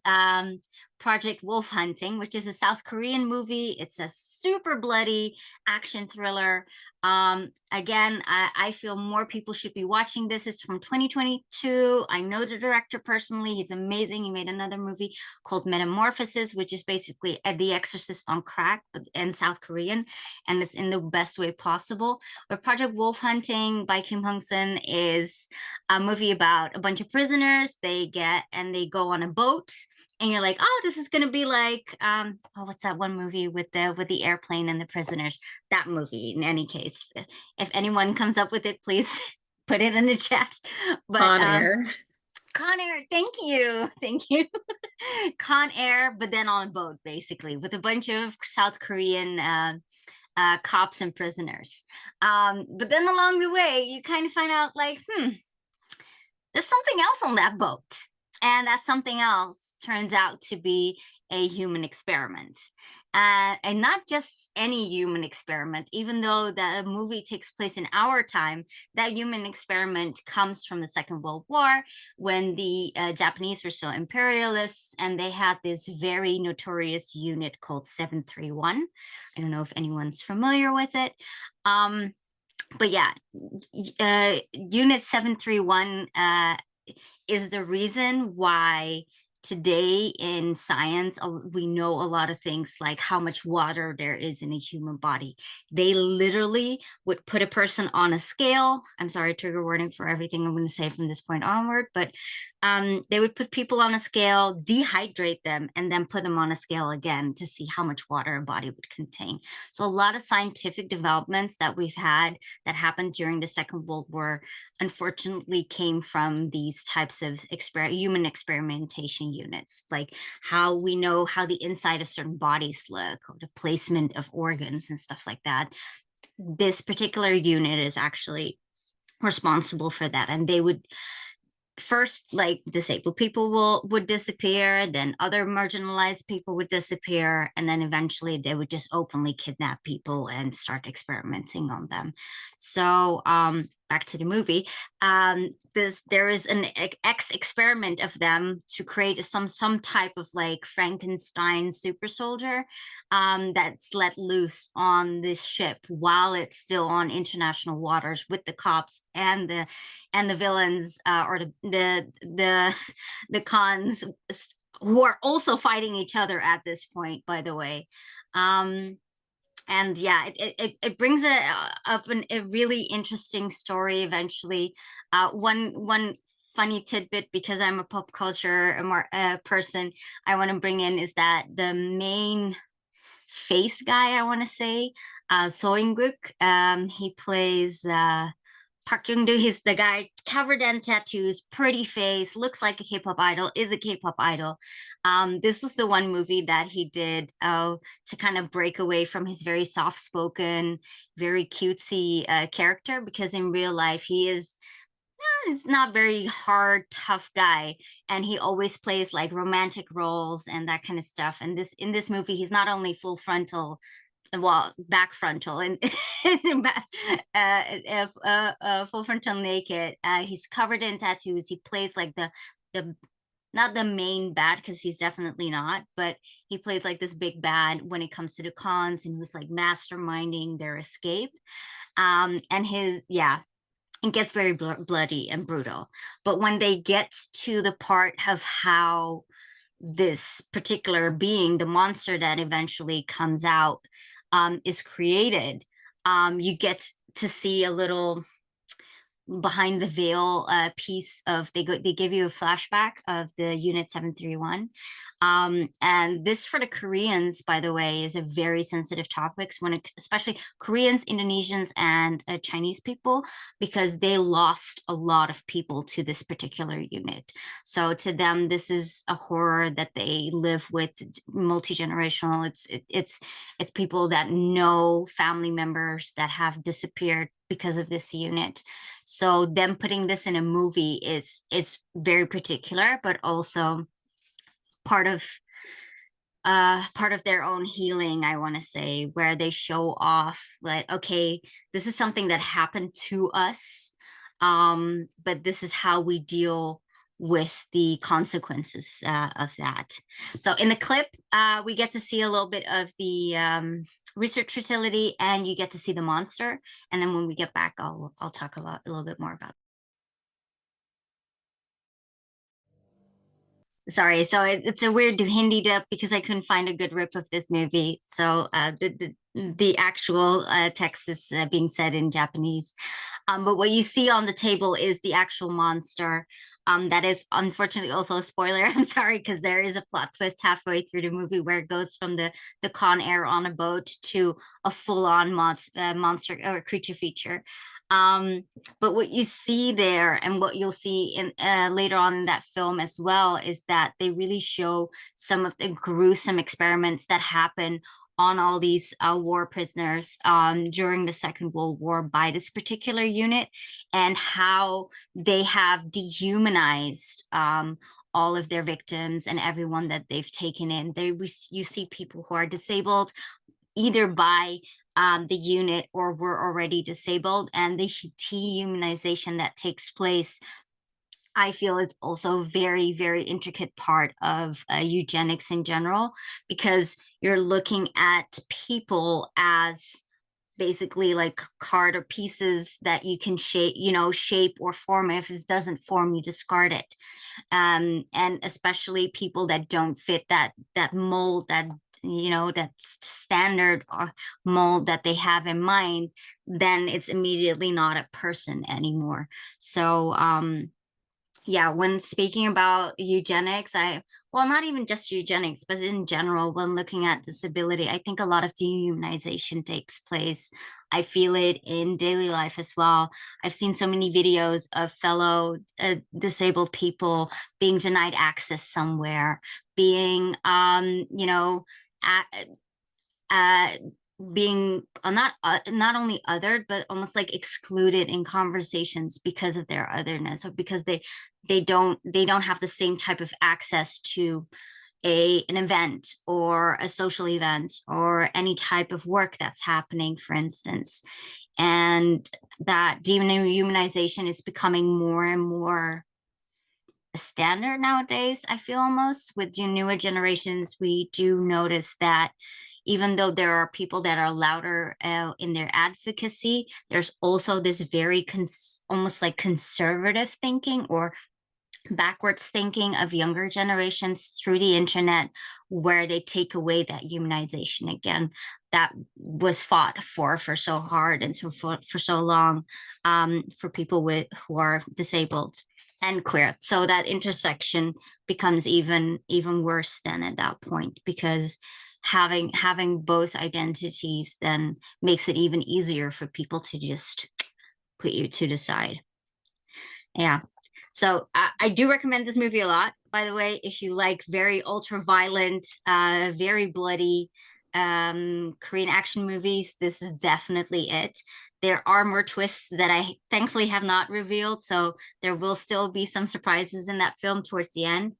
Project Wolf Hunting, which is a South Korean movie. It's a super bloody action thriller Again, I feel more people should be watching this. It's from 2022. I know the director personally. He's amazing. He made another movie called Metamorphosis, which is basically The Exorcist on crack, but in South Korean, and it's in the best way possible. But Project Wolf Hunting by Kim Hong-sun is a movie about a bunch of prisoners. They go on a boat, and you're like, oh, this is gonna be like what's that one movie with the airplane and the prisoners? That movie. In any case, if anyone comes up with it, please put it in the chat. But Con Air. Con Air, thank you. Con Air, but then on a boat, basically, with a bunch of South Korean cops and prisoners. But then along the way, you kind of find out like, there's something else on that boat. And that something else turns out to be a human experiment. And not just any human experiment, even though the movie takes place in our time, that human experiment comes from the Second World War, when the Japanese were still imperialists, and they had this very notorious unit called 731. I don't know if anyone's familiar with it. But yeah, Unit 731 is the reason why today in science we know a lot of things, like how much water there is in a human body. They literally would put a person on a scale. I'm sorry, trigger warning for everything I'm going to say from this point onward, but they would put people on a scale, dehydrate them, and then put them on a scale again to see how much water a body would contain. So a lot of scientific developments that we've had that happened during the Second World War unfortunately came from these types of human experimentation units, like how we know how the inside of certain bodies look, or the placement of organs and stuff like that. This particular unit is actually responsible for that, and they would first, like, disabled people would disappear, then other marginalized people would disappear, and then eventually they would just openly kidnap people and start experimenting on them. So back to the movie, there is an experiment of them to create some type of like Frankenstein super soldier that's let loose on this ship while it's still on international waters with the cops and the villains, or the cons, who are also fighting each other at this point, by the way. And yeah, it brings up a really interesting story eventually. One funny tidbit, because I'm a pop culture person, I want to bring in is that the main face guy, I want to say, So In-guk, he plays Park Jung-do. He's the guy covered in tattoos, pretty face, looks like a K-pop idol, is a K-pop idol. This was the one movie that he did to kind of break away from his very soft-spoken, very cutesy character, because in real life he is it's not very hard, tough guy, and he always plays like romantic roles and that kind of stuff. And in this movie, he's not only full frontal, well, back frontal and full frontal naked. He's covered in tattoos. He plays like the not the main bad, because he's definitely not, but he plays like this big bad when it comes to the cons, and who's like masterminding their escape. And it gets very bloody and brutal. But when they get to the part of how this particular being, the monster that eventually comes out, is created, you get to see a little behind the veil piece of they give you a flashback of the Unit 731, and this, for the Koreans, by the way, is a very sensitive topic, especially Koreans, Indonesians, and Chinese people, because they lost a lot of people to this particular unit. So to them, this is a horror that they live with, multi-generational. It's people that know family members that have disappeared because of this unit. So them putting this in a movie is very particular, but also part of their own healing, I want to say, where they show off like, okay, this is something that happened to us, but this is how we deal with the consequences of that. So in the clip, we get to see a little bit of the research facility, and you get to see the monster. And then when we get back, I'll talk a little bit more about it. Sorry, so it's a weird Hindi dub because I couldn't find a good rip of this movie. So the actual text is being said in Japanese. But what you see on the table is the actual monster. That is unfortunately also a spoiler. I'm sorry, because there is a plot twist halfway through the movie where it goes from the Con Air on a boat to a full-on monster or creature feature. But what you see there and what you'll see in later on in that film as well is that they really show some of the gruesome experiments that happen on all these war prisoners during the Second World War by this particular unit, and how they have dehumanized all of their victims and everyone that they've taken in. You see people who are disabled either by the unit or were already disabled, and the dehumanization that takes place, I feel, is also a very, very intricate part of eugenics in general, because you're looking at people as basically like card or pieces that you can shape or form. If it doesn't form, you discard it. And especially people that don't fit that mold, that that standard or mold that they have in mind, then it's immediately not a person anymore. So yeah, when speaking about eugenics, well, not even just eugenics, but in general, when looking at disability, I think a lot of dehumanization takes place. I feel it in daily life as well. I've seen so many videos of fellow disabled people being denied access somewhere, being, being not only othered, but almost like excluded in conversations because of their otherness, or because they don't have the same type of access to an event or a social event or any type of work that's happening, for instance. And that dehumanization is becoming more and more a standard nowadays. I feel almost with newer generations, we do notice that even though there are people that are louder in their advocacy, there's also this very almost like conservative thinking or backwards thinking of younger generations through the internet, where they take away that humanization again that was fought for so hard and so for so long for people who are disabled and queer. So that intersection becomes even worse then at that point, because having both identities then makes it even easier for people to just put you to the side. Yeah. So I do recommend this movie a lot, by the way. If you like very ultra violent, very bloody Korean action movies, this is definitely it. There are more twists that I thankfully have not revealed, so there will still be some surprises in that film towards the end.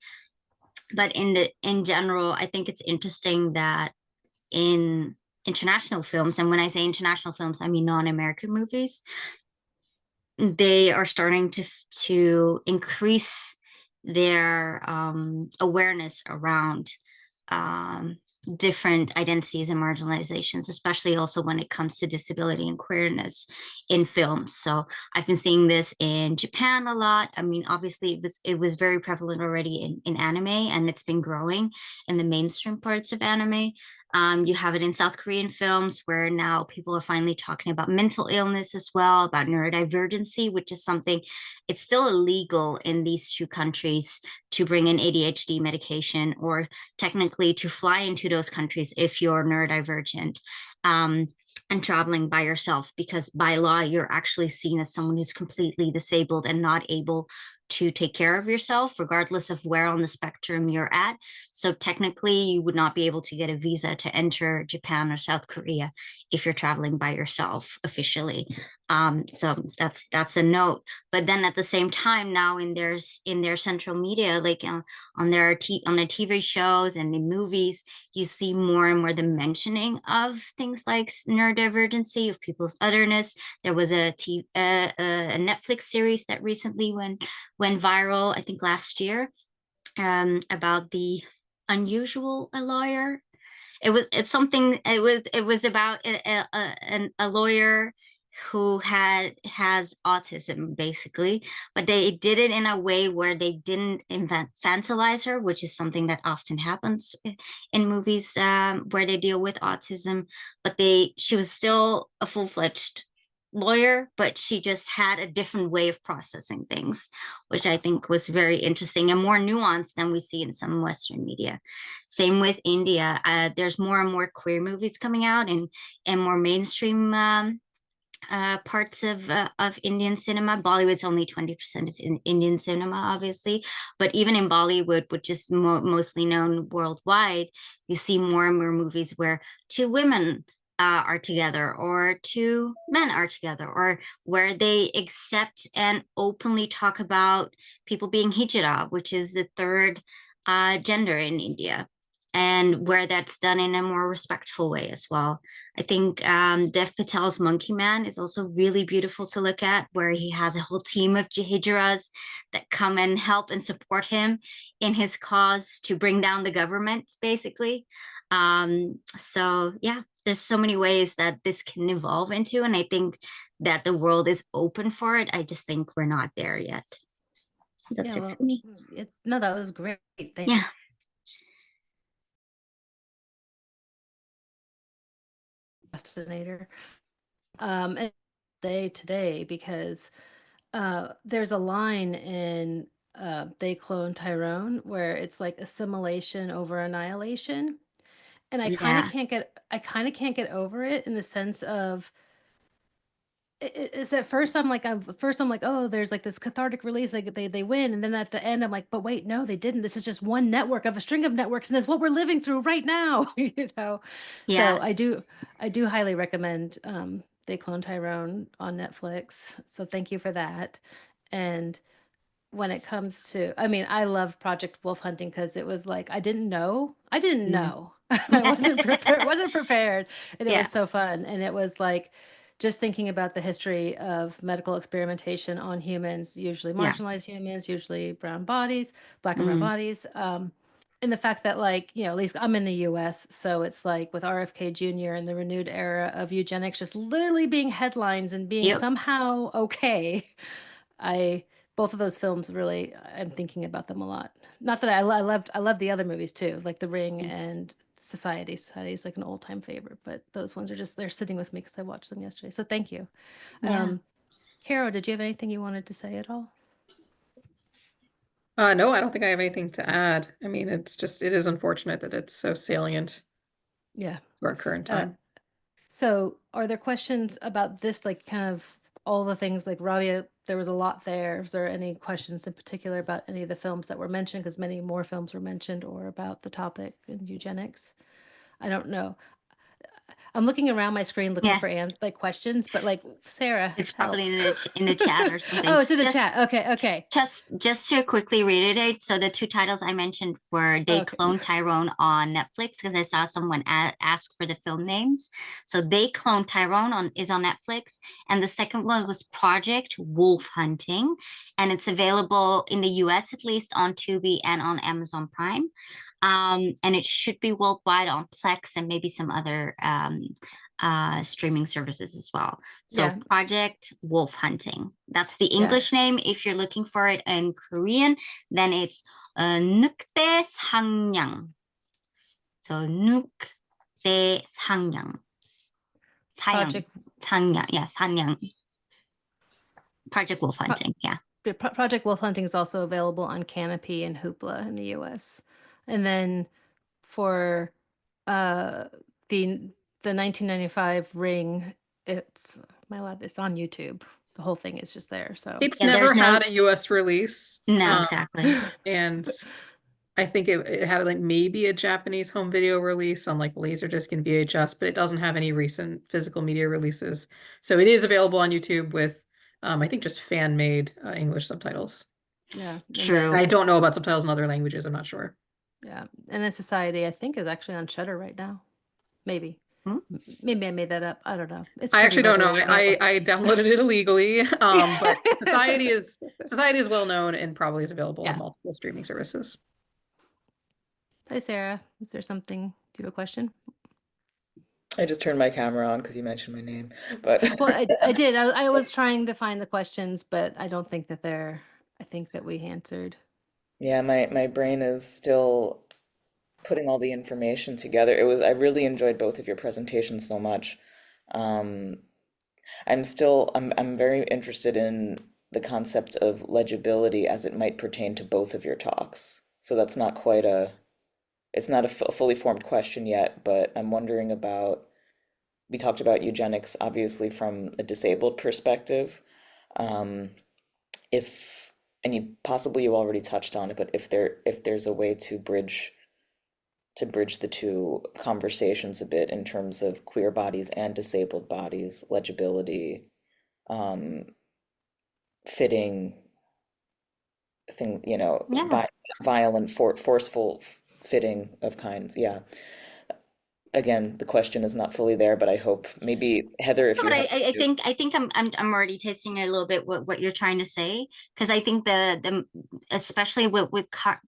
But in general, I think it's interesting that in international films, and when I say international films, I mean non-American movies, they are starting to increase their awareness around different identities and marginalizations, especially also when it comes to disability and queerness in films. So I've been seeing this in Japan a lot. I mean, obviously it was very prevalent already in anime, and it's been growing in the mainstream parts of anime. You have it in South Korean films, where now people are finally talking about mental illness as well, about neurodivergency, which is something, it's still illegal in these two countries to bring in ADHD medication, or technically to fly into those countries if you're neurodivergent and traveling by yourself, because by law, you're actually seen as someone who's completely disabled and not able to take care of yourself, regardless of where on the spectrum you're at. So technically, you would not be able to get a visa to enter Japan or South Korea if you're traveling by yourself officially. So that's a note. But then at the same time, now in their central media, like on their TV shows and in movies, you see more and more the mentioning of things like neurodivergency, of people's otherness. There was a Netflix series that recently went viral, I think last year, about the Unusual, a lawyer. it's something, it was about a lawyer who has autism basically, but they did it in a way where they didn't infantilize her, which is something that often happens in movies where they deal with autism. But she was still a full-fledged lawyer, but she just had a different way of processing things, which I think was very interesting and more nuanced than we see in some Western media. Same with India. There's more and more queer movies coming out, and more mainstream parts of Indian cinema. Bollywood's only 20% of Indian cinema, obviously, but even in Bollywood, which is mostly known worldwide, you see more and more movies where two women are together, or two men are together, or where they accept and openly talk about people being hijra, which is the third gender in India, and where that's done in a more respectful way as well. I think Dev Patel's Monkey Man is also really beautiful to look at, where he has a whole team of hijras that come and help and support him in his cause to bring down the government, basically. So yeah, there's so many ways that this can evolve into, and I think that the world is open for it. I just think we're not there yet. That's Yeah, it well, for me. no, that was great. Thank Yeah. Procrastinator. And day today, because there's a line in They Clone Tyrone where it's like assimilation over annihilation. And I kind Yeah. of can't get over it, in the sense of it's at first I'm like, oh, there's like this cathartic release, like they win, and then at the end I'm like, but wait, no, they didn't. This is just one network of a string of networks, and that's what we're living through right now. So Yeah. I do highly recommend They Clone Tyrone on Netflix. So thank you for that. And when it comes to, I mean, I love Project Wolf Hunting because it was like I didn't know. I wasn't prepared, and it Yeah. was so fun. And it was like just thinking about the history of medical experimentation on humans, usually Yeah. marginalized humans, usually brown bodies, black and brown bodies. And the fact that, like, at least I'm in the US, so it's like with RFK Jr. and the renewed era of eugenics just literally being headlines and being Yep. somehow okay. Both of those films, really, I'm thinking about them a lot. Not that I loved the other movies too, like The Ring and Society. Society is like an old time favorite, but those ones are just, they're sitting with me because I watched them yesterday. So thank you. Yeah. Caro, did you have anything you wanted to say at all? No, I don't think I have anything to add. I mean, it is unfortunate that it's so salient Yeah. to our current time. So are there questions about this, like kind of all the things, like Rabia, there was a lot there. Is there any questions in particular about any of the films that were mentioned? Because many more films were mentioned, or about the topic in eugenics. I don't know. I'm looking around my screen looking Yeah. for like questions, but like Sarah, It's help. probably in the chat or something. Oh, it's in the chat. Okay. Just to quickly reiterate, so the two titles I mentioned were They Clone Tyrone on Netflix, because I saw someone ask for the film names. So They Clone Tyrone is on Netflix, and the second one was Project Wolf Hunting, and it's available in the US at least on Tubi and on Amazon Prime. And it should be worldwide on Plex and maybe some other streaming services as well. So Yeah. Project Wolf Hunting. That's the English name. If you're looking for it in Korean, then it's Nukdae Sangyang. So Nukdae Sangyang. Project Sangyang. Yeah, Sangyang. Project Wolf Hunting. Yeah. Project Wolf Hunting is also available on Canopy and Hoopla in the US. And then for the 1995 Ring, it's it's on YouTube. The whole thing is just there. So It's never had a US release. No, exactly. And I think it had like maybe a Japanese home video release on like Laserdisc and VHS, but it doesn't have any recent physical media releases. So it is available on YouTube with I think just fan-made English subtitles. Yeah. True. I don't know about subtitles in other languages. I'm not sure. Yeah. And then Society, I think, is actually on Shudder right now. Maybe. Maybe I made that up. I don't know. I actually don't know. I downloaded it illegally. But Society is well known and probably is available on multiple streaming services. Hi, Sarah. Is there something Do you have a question? I just turned my camera on because you mentioned my name, but Well, I did. I was trying to find the questions, but I don't think that I think that we answered. yeah, my brain is still putting all the information together. I really enjoyed both of your presentations so much. Um, I'm very interested in the concept of legibility as it might pertain to both of your talks. So that's not quite it's not a fully formed question yet, but I'm wondering about, we talked about eugenics obviously from a disabled perspective. Um, if, and you already touched on it, but if there's a way to bridge the two conversations a bit in terms of queer bodies and disabled bodies, legibility, um, fitting thing, Yeah. violent, forceful fitting of kinds. Yeah. Again, the question is not fully there, but I hope maybe Heather, if No, you but have. I think I'm already tasting a little bit what you're trying to say, because I think the especially what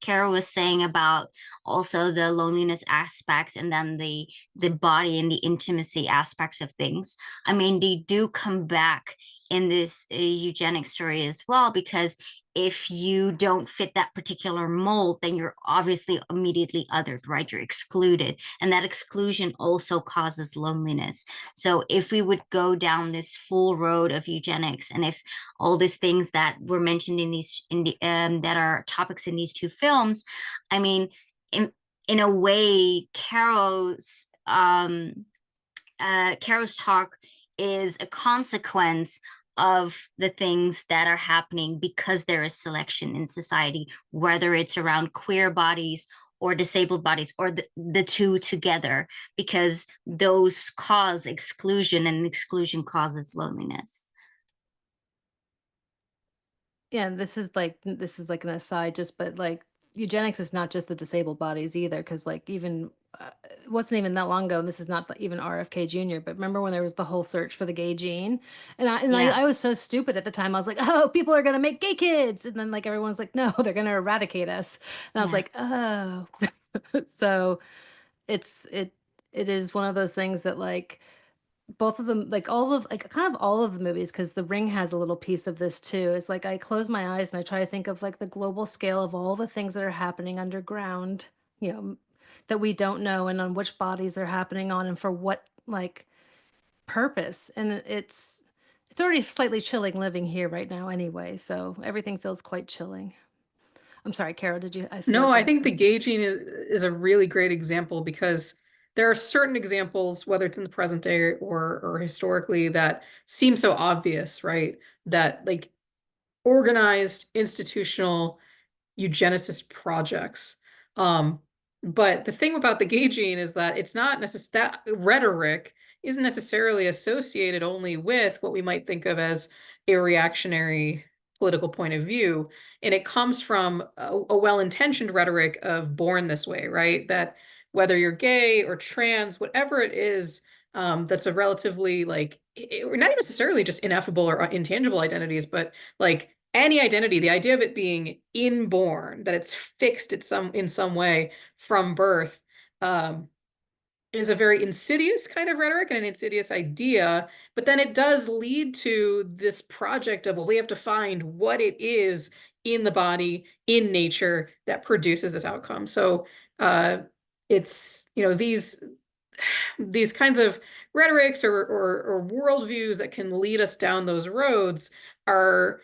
Kara was saying about also the loneliness aspect, and then the body and the intimacy aspects of things. I mean, they do come back in this eugenic story as well, because if you don't fit that particular mold, then you're obviously immediately othered, right? You're excluded, and that exclusion also causes loneliness. So if we would go down this full road of eugenics, and if all these things that were mentioned that are topics in these two films, I mean, in a way, Carol's talk is a consequence of the things that are happening because there is selection in society, whether it's around queer bodies or disabled bodies, or the two together, because those cause exclusion, and exclusion causes loneliness. Yeah, this is like an aside, just but like eugenics is not just the disabled bodies either, because like even it wasn't even that long ago, and this is not even RFK Jr. But remember when there was the whole search for the gay gene, and Yeah. I was so stupid at the time. I was like, oh, people are gonna make gay kids, and then like everyone's like, no, they're gonna eradicate us, and I was Yeah. like, oh, so it's it is one of those things that like both of them, like all of like kind of all of the movies, because The Ring has a little piece of this too. It's like I close my eyes and I try to think of like the global scale of all the things that are happening underground, that we don't know, and on which bodies they're happening on, and for what like purpose. And it's already slightly chilling living here right now anyway, so everything feels quite chilling. I'm sorry, Carol, I feel No, like I you had think the something. gay gene is a really great example, because there are certain examples, whether it's in the present day or historically, that seem so obvious, right? That like organized institutional eugenicist projects. But the thing about the gay gene is that it's not that rhetoric isn't necessarily associated only with what we might think of as a reactionary political point of view. And it comes from a well-intentioned rhetoric of born this way, right? That whether you're gay or trans, whatever it is, that's a relatively like, not necessarily just ineffable or intangible identities, but like any identity, the idea of it being inborn, that it's fixed in some way from birth, is a very insidious kind of rhetoric and an insidious idea. But then it does lead to this project of, well, we have to find what it is in the body, in nature, that produces this outcome. So it's, these kinds of rhetorics or worldviews that can lead us down those roads are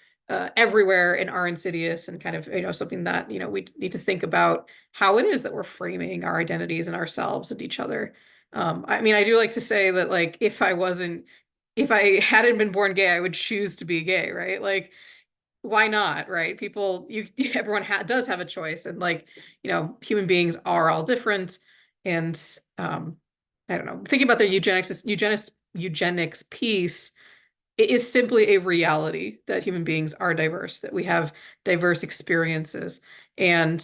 everywhere and are insidious, and kind of, something that, we need to think about how it is that we're framing our identities and ourselves and each other. I mean, I do like to say that, like, if I hadn't been born gay, I would choose to be gay, right? Like, why not, right? Everyone does have a choice, and like, human beings are all different. And I don't know, thinking about the eugenics piece, it is simply a reality that human beings are diverse, that we have diverse experiences. And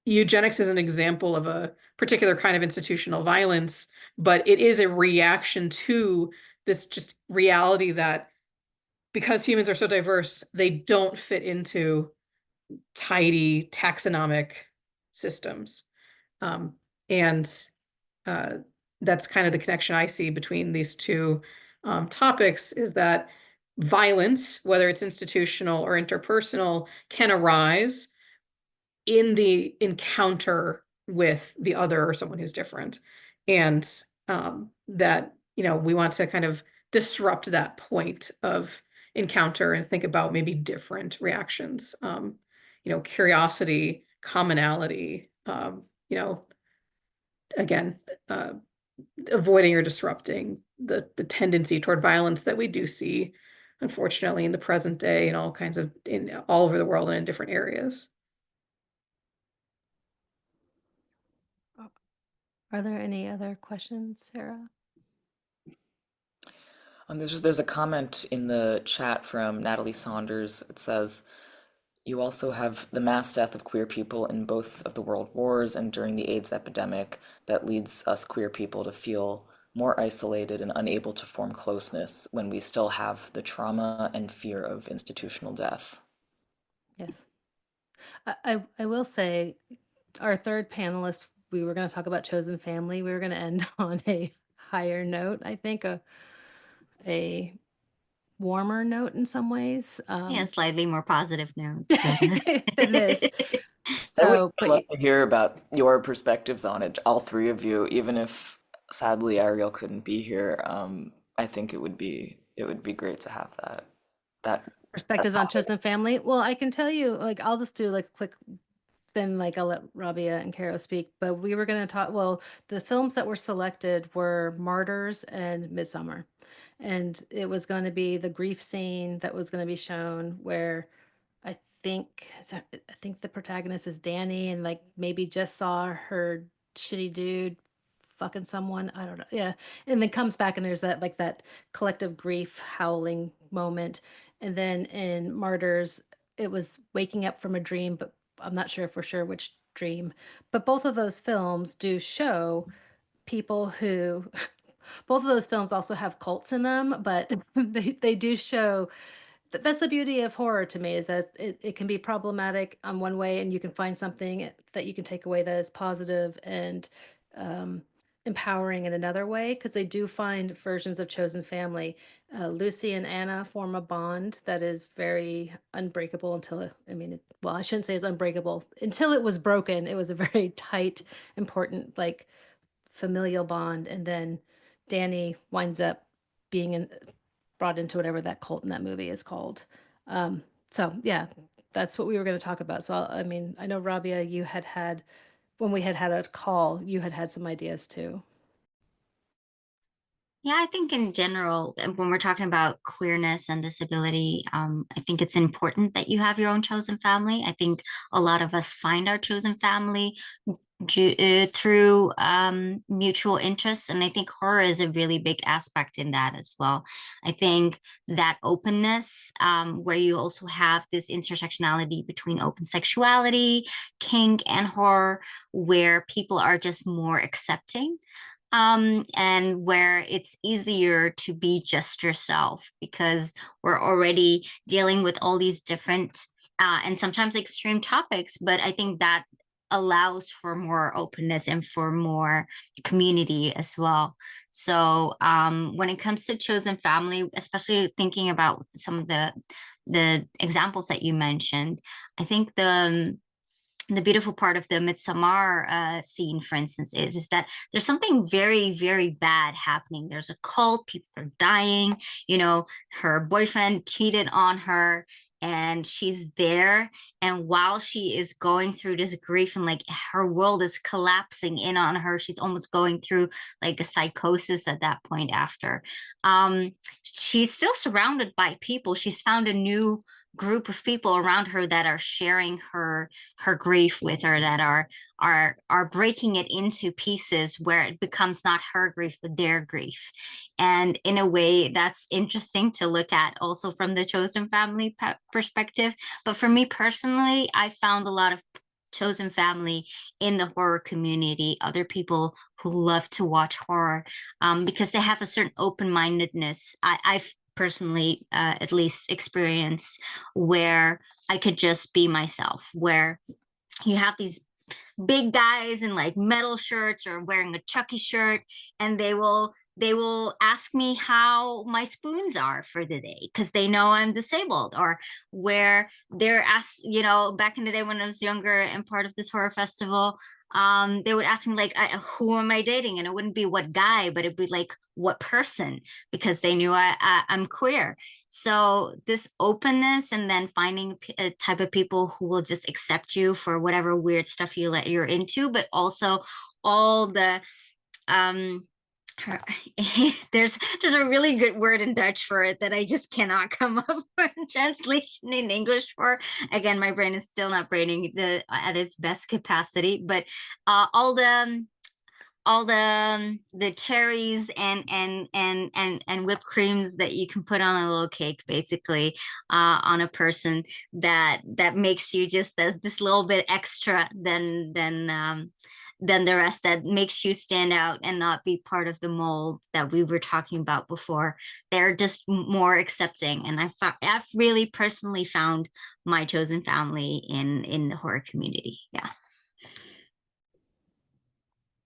eugenics is an example of a particular kind of institutional violence, but it is a reaction to this just reality that because humans are so diverse, they don't fit into tidy taxonomic systems. And that's kind of the connection I see between these two topics, is that violence, whether it's institutional or interpersonal, can arise in the encounter with the other or someone who's different. And that, we want to kind of disrupt that point of encounter and think about maybe different reactions. Curiosity, commonality, again, avoiding or disrupting the tendency toward violence that we do see, unfortunately, in the present day and all over the world and in different areas. Are there any other questions, Sarah? There's a comment in the chat from Natalie Saunders. It says, you also have the mass death of queer people in both of the world wars and during the AIDS epidemic that leads us queer people to feel more isolated and unable to form closeness when we still have the trauma and fear of institutional death. Yes. I will say, our third panelist, we were going to talk about chosen family. We were going to end on a higher note, I think, a warmer note in some ways. Yeah, slightly more positive note. Than this. I would So, but love to hear about your perspectives on it, all three of you, even if sadly Ariel couldn't be here. I think it would be great to have that perspectives on chosen family. Well, I can tell you, like, I'll just do like a quick, then like I'll let Rabia and Caro speak. But we were going to talk, well, the films that were selected were Martyrs and Midsummer. And it was going to be the grief scene that was going to be shown where I think the protagonist is Danny, and like maybe just saw her shitty dude fucking someone. I don't know. Yeah. And then comes back and there's that collective grief howling moment. And then in Martyrs, it was waking up from a dream, but I'm not sure for sure which dream. But both of those films do show people who both of those films also have cults in them, but they do show that's the beauty of horror to me, is that it can be problematic on one way and you can find something that you can take away that is positive and empowering in another way, because they do find versions of chosen family. Lucy and Anna form a bond that is very unbreakable until I shouldn't say it's unbreakable. Until it was broken, it was a very tight, important, like familial bond. And then Danny winds up being brought into whatever that cult in that movie is called. So yeah, that's what we were going to talk about. So I know Rabia, you had when we had a call, you had some ideas too. Yeah, I think in general, when we're talking about queerness and disability, I think it's important that you have your own chosen family. I think a lot of us find our chosen family through mutual interests, and I think horror is a really big aspect in that as well. I think that openness, where you also have this intersectionality between open sexuality, kink, and horror, where people are just more accepting. And where it's easier to be just yourself, because we're already dealing with all these different and sometimes extreme topics, but I think that allows for more openness and for more community as well. So when it comes to chosen family, especially thinking about some of the examples that you mentioned, I think the beautiful part of the Midsommar scene, for instance, is that there's something very, very bad happening. There's a cult, people are dying, her boyfriend cheated on her, and she's there. And while she is going through this grief and like her world is collapsing in on her, she's almost going through like a psychosis at that point after. She's still surrounded by people. She's found a new group of people around her that are sharing her grief with her, that are breaking it into pieces where it becomes not her grief but their grief. And in a way, that's interesting to look at also from the chosen family perspective. But for me personally, I found a lot of chosen family in the horror community, other people who love to watch horror, because they have a certain open-mindedness. I've personally at least experienced, where I could just be myself, where you have these big guys in like metal shirts or wearing a Chucky shirt, and they will ask me how my spoons are for the day because they know I'm disabled, or where they're asked, back in the day when I was younger and part of this horror festival, they would ask me like, who am I dating? And it wouldn't be what guy, but it'd be like what person, because they knew I'm queer. So this openness, and then finding a type of people who will just accept you for whatever weird stuff you're into, but also all the there's a really good word in Dutch for it that I just cannot come up with translation in English for. Again, my brain is still not braining at its best capacity, but all the cherries and whipped creams that you can put on a little cake, basically, on a person that makes you just this little bit extra than the rest, that makes you stand out and not be part of the mold that we were talking about before. They're just more accepting, and I've really personally found my chosen family in the horror community. Yeah.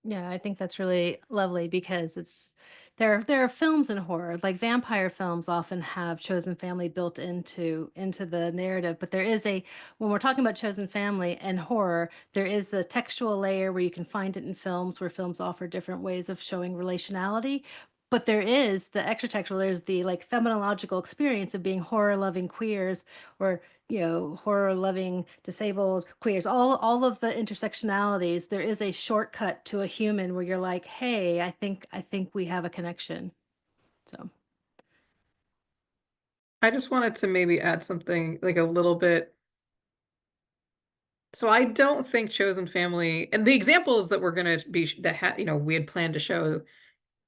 Yeah, I think that's really lovely because there are films in horror, like vampire films often have chosen family built into the narrative, but when we're talking about chosen family and horror, there is the textual layer where you can find it in films, where films offer different ways of showing relationality. But there is the extra textual, there's the like phenomenological experience of being horror loving queers, or horror loving disabled queers, all of the intersectionalities. There is a shortcut to a human where you're like, hey, I think we have a connection. So I just wanted to maybe add something like a little bit. So I don't think chosen family, and the examples that we're going to be we had planned to show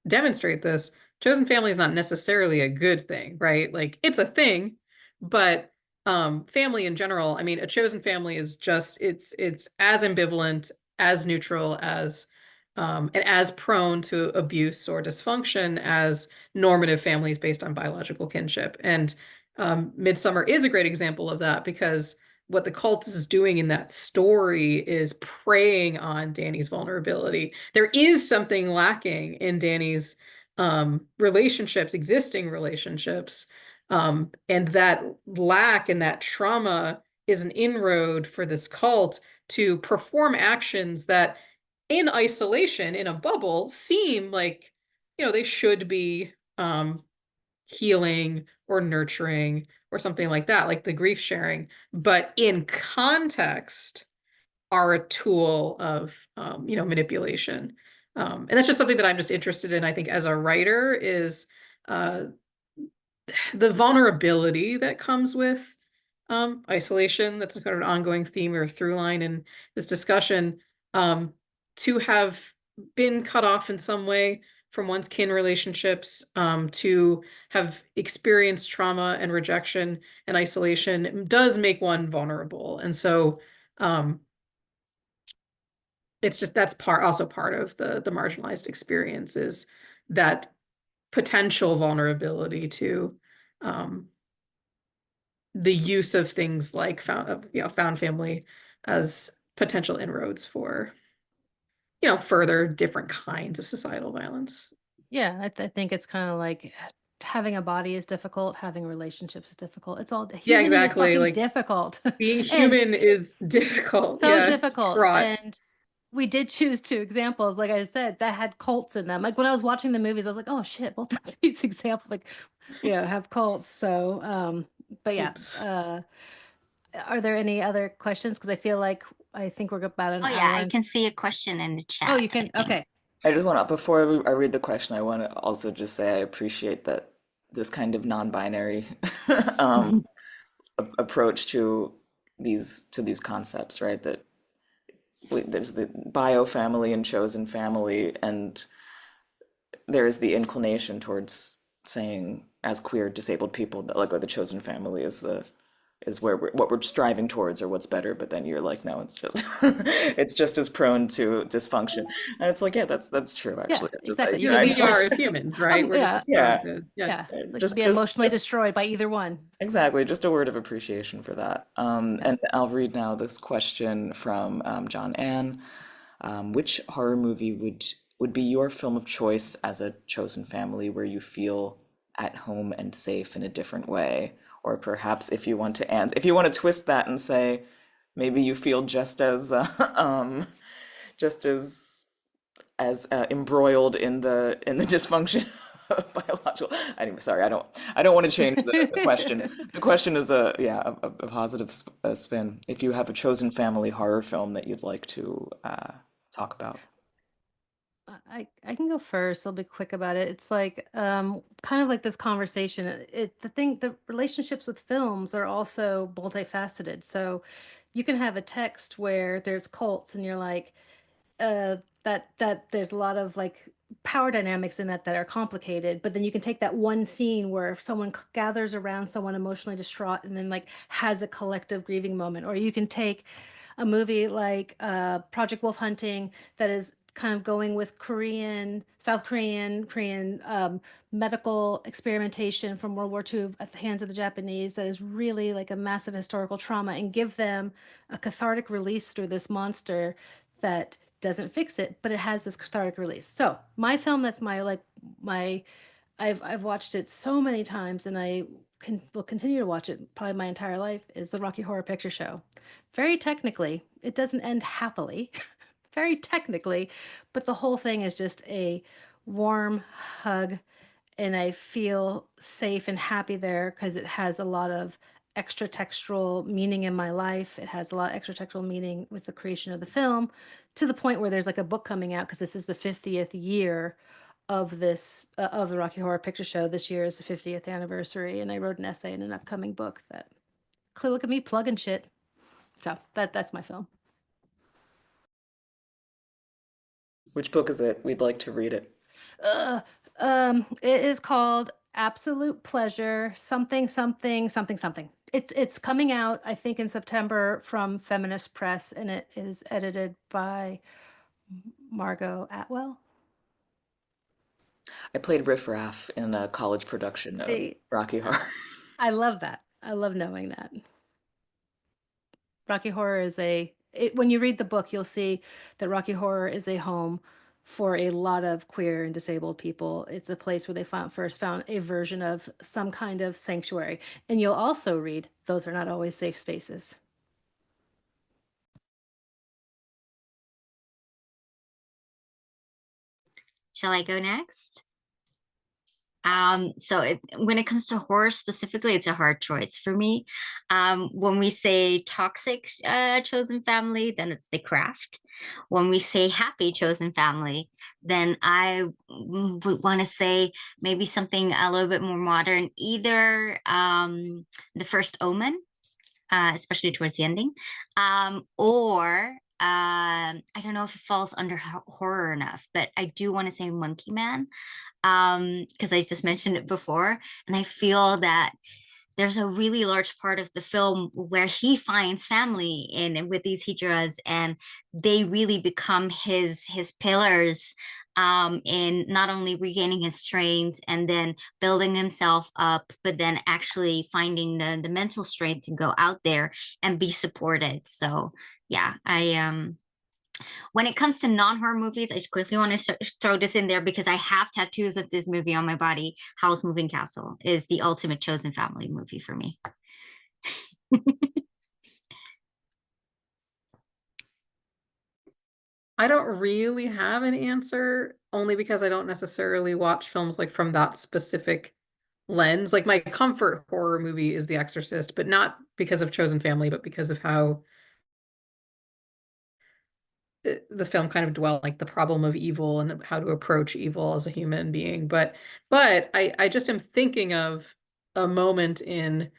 demonstrate this. Chosen family is not necessarily a good thing, right? Like, it's a thing, but family in general, I mean, a chosen family is just it's as ambivalent, as neutral, as and as prone to abuse or dysfunction as normative families based on biological kinship. And Midsummer is a great example of that, because what the cult is doing in that story is preying on Danny's vulnerability. There is something lacking in Danny's existing relationships. And that lack and that trauma is an inroad for this cult to perform actions that in isolation, in a bubble, seem like, they should be healing or nurturing or something like that, like the grief sharing, but in context are a tool of, manipulation. And that's just something that I'm just interested in, I think, as a writer, is the vulnerability that comes with isolation. That's kind of an ongoing theme or through line in this discussion, to have been cut off in some way from one's kin relationships, to have experienced trauma and rejection and isolation does make one vulnerable. And so it's just, that's also part of the marginalized experience, is that potential vulnerability to the use of things like found family as potential inroads for further different kinds of societal violence. yeah, I think it's kind of like having a body is difficult, having relationships is difficult. It's all human exactly. is fucking Like, difficult. being And human is difficult. so difficult. Fraught. And we did choose two examples, like I said, that had cults in them. Like when I was watching the movies, I was like, oh shit, both of these examples have cults. So but yeah. Oops. Are there any other questions? Because I think we're about an Oh hour. yeah, I can see a question in the chat. Oh, you can. I think. Okay. I just want to, before I read the question, I want to also just say I appreciate that this kind of non-binary approach to these concepts, right? That there's the bio family and chosen family, and there is the inclination towards saying, as queer disabled people, that or the chosen family is the is where what we're striving towards or what's better, but then you're like, no, it's just it's just as prone to dysfunction. And it's like, yeah, that's true Yeah, actually. exactly. You can know, be we are emotion- as humans, right? We're just yeah, as prone to, yeah. yeah. Like just to be just emotionally just destroyed by either one. exactly, just a word of appreciation for that. Yeah. And I'll read now this question from John Ann. Which horror movie would be your film of choice as a chosen family where you feel at home and safe in a different way? Or perhaps if you want to if you want to twist that and say maybe you feel just as just as embroiled in the dysfunction of biological. Anyway, sorry, I don't want to change the question. The question is a positive spin. If you have a chosen family horror film that you'd like to talk about. I can go first. I'll be quick about it. It's like kind of like this conversation. The relationships with films are also multifaceted. So you can have a text where there's cults and you're like, that there's a lot of like power dynamics in that are complicated, but then you can take that one scene where if someone gathers around someone emotionally distraught and then like has a collective grieving moment, or you can take a movie like Project Wolf Hunting that is kind of going with South Korean medical experimentation from World War II at the hands of the Japanese that is really like a massive historical trauma, and give them a cathartic release through this monster that doesn't fix it, but it has this cathartic release. So my film that's I've watched it so many times and I will continue to watch it probably my entire life is the Rocky Horror Picture Show. Very technically, it doesn't end happily, very technically, but the whole thing is just a warm hug and I feel safe and happy there because it has a lot of extra textual meaning in my life. It has a lot of extra textual meaning with the creation of the film, to the point where there's like a book coming out because this is the 50th year of this of the Rocky Horror Picture Show. This year is the 50th anniversary, and I wrote an essay in an upcoming book that clearly look at me plugging shit. So that's my film. Which book is it? We'd like to read it. It is called Absolute Pleasure, something, something, something, something. It's coming out, I think, in September from Feminist Press, and it is edited by Margot Atwell. I played Riff Raff in a college production of See, Rocky Horror. I love that. I love knowing that. Rocky Horror is when you read the book, you'll see that Rocky Horror is a home for a lot of queer and disabled people. It's a place where they first found a version of some kind of sanctuary. And you'll also read, those are not always safe spaces. Shall I go next? When it comes to horror specifically, it's a hard choice for me. When we say toxic chosen family, then it's The Craft. When we say happy chosen family, then I would want to say maybe something a little bit more modern, either The First Omen, especially towards the ending, or I don't know if it falls under horror enough, but I do want to say Monkey Man, because I just mentioned it before, and I feel that there's a really large part of the film where he finds family in with these hijras, and they really become his pillars in not only regaining his strength and then building himself up, but then actually finding the mental strength to go out there and be supported. So yeah, when it comes to non-horror movies, I just quickly want to throw this in there because I have tattoos of this movie on my body. Howl's Moving Castle is the ultimate chosen family movie for me. I don't really have an answer, only because I don't necessarily watch films like from that specific lens. Like my comfort horror movie is The Exorcist, but not because of chosen family, but because of how the film kind of dwell like the problem of evil and how to approach evil as a human being. But I just am thinking of a moment in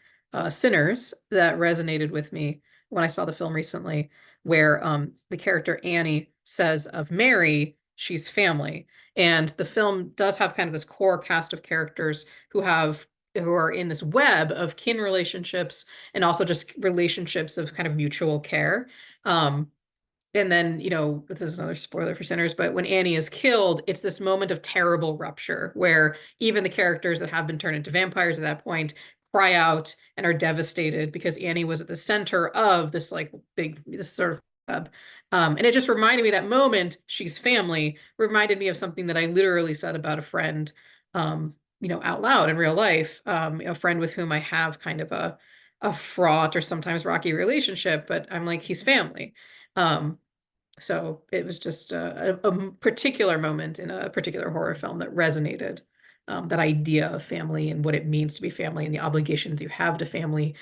Sinners that resonated with me when I saw the film recently, where the character Annie says of Mary, she's family. And the film does have kind of this core cast of characters who have who are in this web of kin relationships and also just relationships of kind of mutual care. And then, you know, this is another spoiler for Sinners, but when Annie is killed, it's this moment of terrible rupture where even the characters that have been turned into vampires at that point cry out and are devastated because Annie was at the center of this like this sort of web. And it just reminded me that moment, she's family, reminded me of something that I literally said about a friend, you know, out loud in real life, a friend with whom I have kind of a fraught or sometimes rocky relationship, but I'm like, he's family. So it was just a particular moment in a particular horror film that resonated, that idea of family and what it means to be family and the obligations you have to family,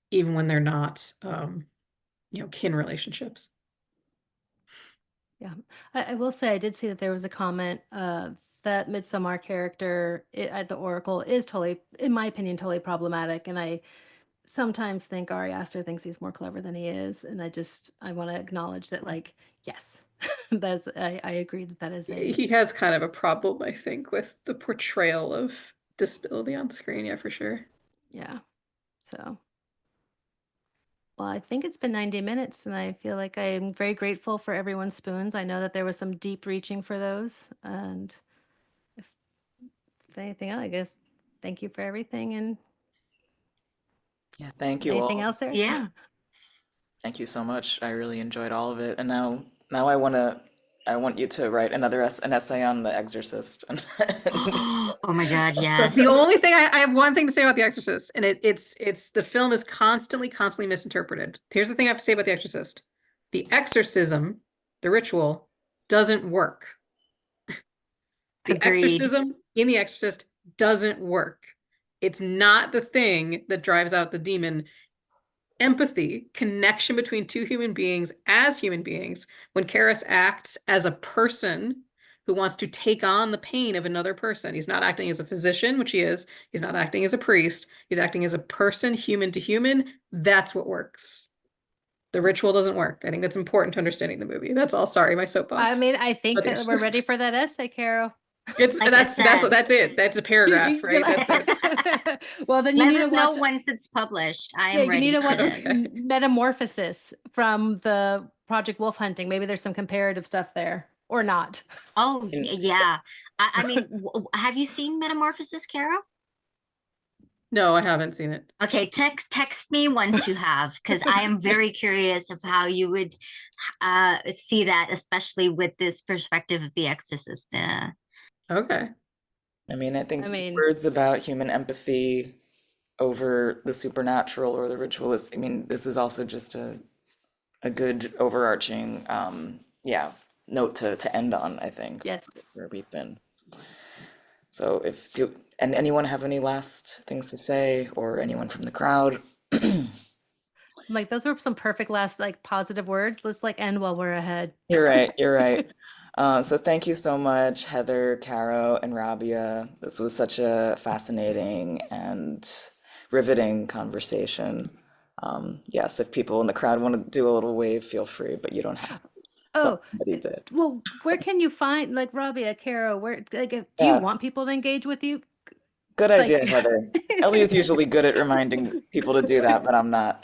even when they're not, you know, kin relationships. Yeah, I will say I did see that there was a comment that Midsommar character at the Oracle is totally, in my opinion, totally problematic, and I sometimes think Ari Aster thinks he's more clever than he is, and I want to acknowledge that, like, yes, I agree that that is a He has kind of a problem, I think, with the portrayal of disability on screen. Yeah, for sure. yeah. So, well, I think it's been 90 minutes, and I feel like I'm very grateful for everyone's spoons. I know that there was some deep reaching for those, and if anything else, I guess thank you for everything. And Yeah, thank you anything all. else there? Yeah. Thank you so much. I really enjoyed all of it. And now I want you to write an essay on The Exorcist. Oh my God, yes. The only thing I have one thing to say about The Exorcist, and it's the film is constantly misinterpreted. Here's the thing I have to say about The Exorcist. The exorcism, the ritual, doesn't work. The Agreed. exorcism in The Exorcist doesn't work. It's not the thing that drives out the demon. Empathy, connection between two human beings as human beings, when Karras acts as a person who wants to take on the pain of another person. He's not acting as a physician, which he is. He's not acting as a priest. He's acting as a person, human to human. That's what works. The ritual doesn't work. I think that's important to understanding the movie. That's all. Sorry, my soapbox. I mean, I think But that it's we're just- ready for that essay, Carol. It's Like I that's said. it. That's a paragraph, right? That's it. Well, then you Let need us to know watch. once it's published. I Yeah, am you ready need to for watch this. Metamorphosis from the Project Wolf Hunting. Maybe there's some comparative stuff there, or not. Oh, yeah. I mean, have you seen Metamorphosis, Carol? No, I haven't seen it. Okay, text me once you have, because I am very curious of how you would see that, especially with this perspective of The Exorcist. Okay. I mean, I think I mean- words about human empathy over the supernatural or the ritualist. I mean, this is also just a good overarching, note to end on, I think. Yes. Where we've been. So and anyone have any last things to say, or anyone from the crowd? Like, those were some perfect last, like, positive words. Let's, like, end while we're ahead. You're right. You're right. So thank you so much, Heather, Caro, and Rabia. This was such a fascinating and riveting conversation. Yes, if people in the crowd want to do a little wave, feel free, but you don't have to. Oh, Somebody did. well, where can you find, like, Rabia, Caro, where, like, do you Yes. want people to engage with you? Good Like- idea, Heather. Ellie is usually good at reminding people to do that, but I'm not.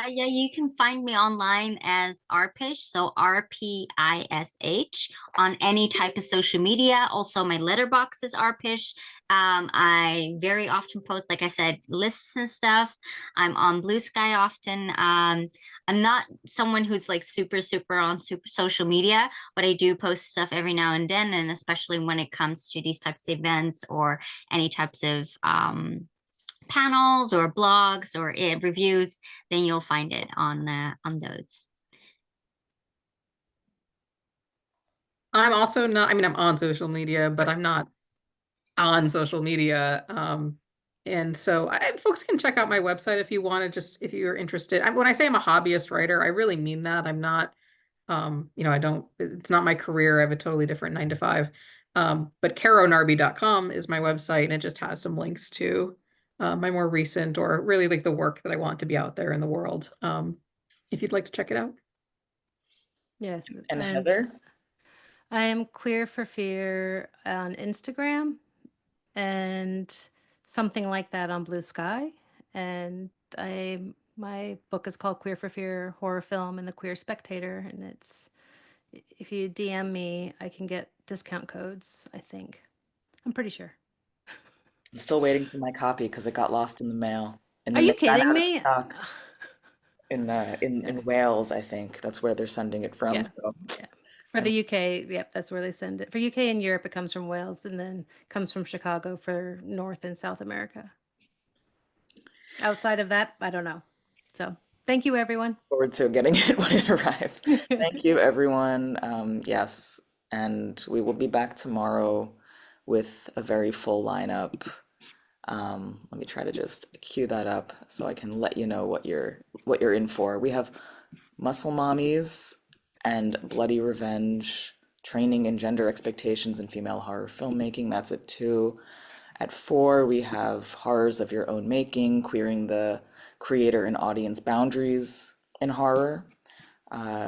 Yeah, you can find me online as Arpish, so RPISH on any type of social media. Also, my letterbox is Arpish. I very often post, like I said, lists and stuff. I'm on Blue Sky often. I'm not someone who's like super on social media, but I do post stuff every now and then, and especially when it comes to these types of events or any types of panels or blogs or reviews, then you'll find it on those. I'm also not, I mean, I'm on social media, but I'm not on social media. And so folks can check out my website if you want to, just if you're interested. When I say I'm a hobbyist writer, I really mean that. I'm not, it's not my career. I have a totally different 9 to 5. But caronarby.com is my website, and it just has some links to my more recent, or really like the work that I want to be out there in the world. If you'd like to check it out. Yes. And Heather? I am Queer for Fear on Instagram. and something like that on Blue Sky. And my book is called Queer for Fear Horror Film and the Queer Spectator. And if you DM me, I can get discount codes, I think. I'm pretty sure. I'm still waiting for my copy because it got lost in the mail. And Are then you they ran kidding out of me? stock in Wales, I think. That's where they're sending it from. Yeah. So Yeah. For the UK, yep, that's where they send it. For UK and Europe, it comes from Wales and then comes from Chicago for North and South America. Outside of that, I don't know. So thank you, everyone. forward to getting it when it arrives. Thank you, everyone. Yes, and we will be back tomorrow with a very full lineup. Let me try to just cue that up so I can let you know what you're in for. We have Muscle Mommies and Bloody Revenge, Training in Gender Expectations in Female Horror Filmmaking. That's at 2. At 4, we have Horrors of Your Own Making, Queering the Creator and Audience Boundaries in Horror.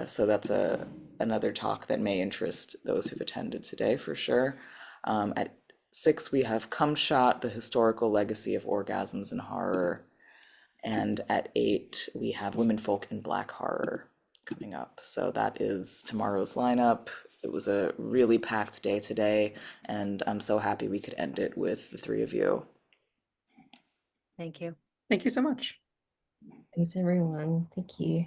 So that's another talk that may interest those who've attended today for sure. At 6, we have Cum Shot, The Historical Legacy of Orgasms in Horror. And at 8, we have Women Folk in Black Horror coming up. So that is tomorrow's lineup. It was a really packed day today, and I'm so happy we could end it with the 3 of you. Thank you. Thank you so much. Thanks, everyone. Thank you.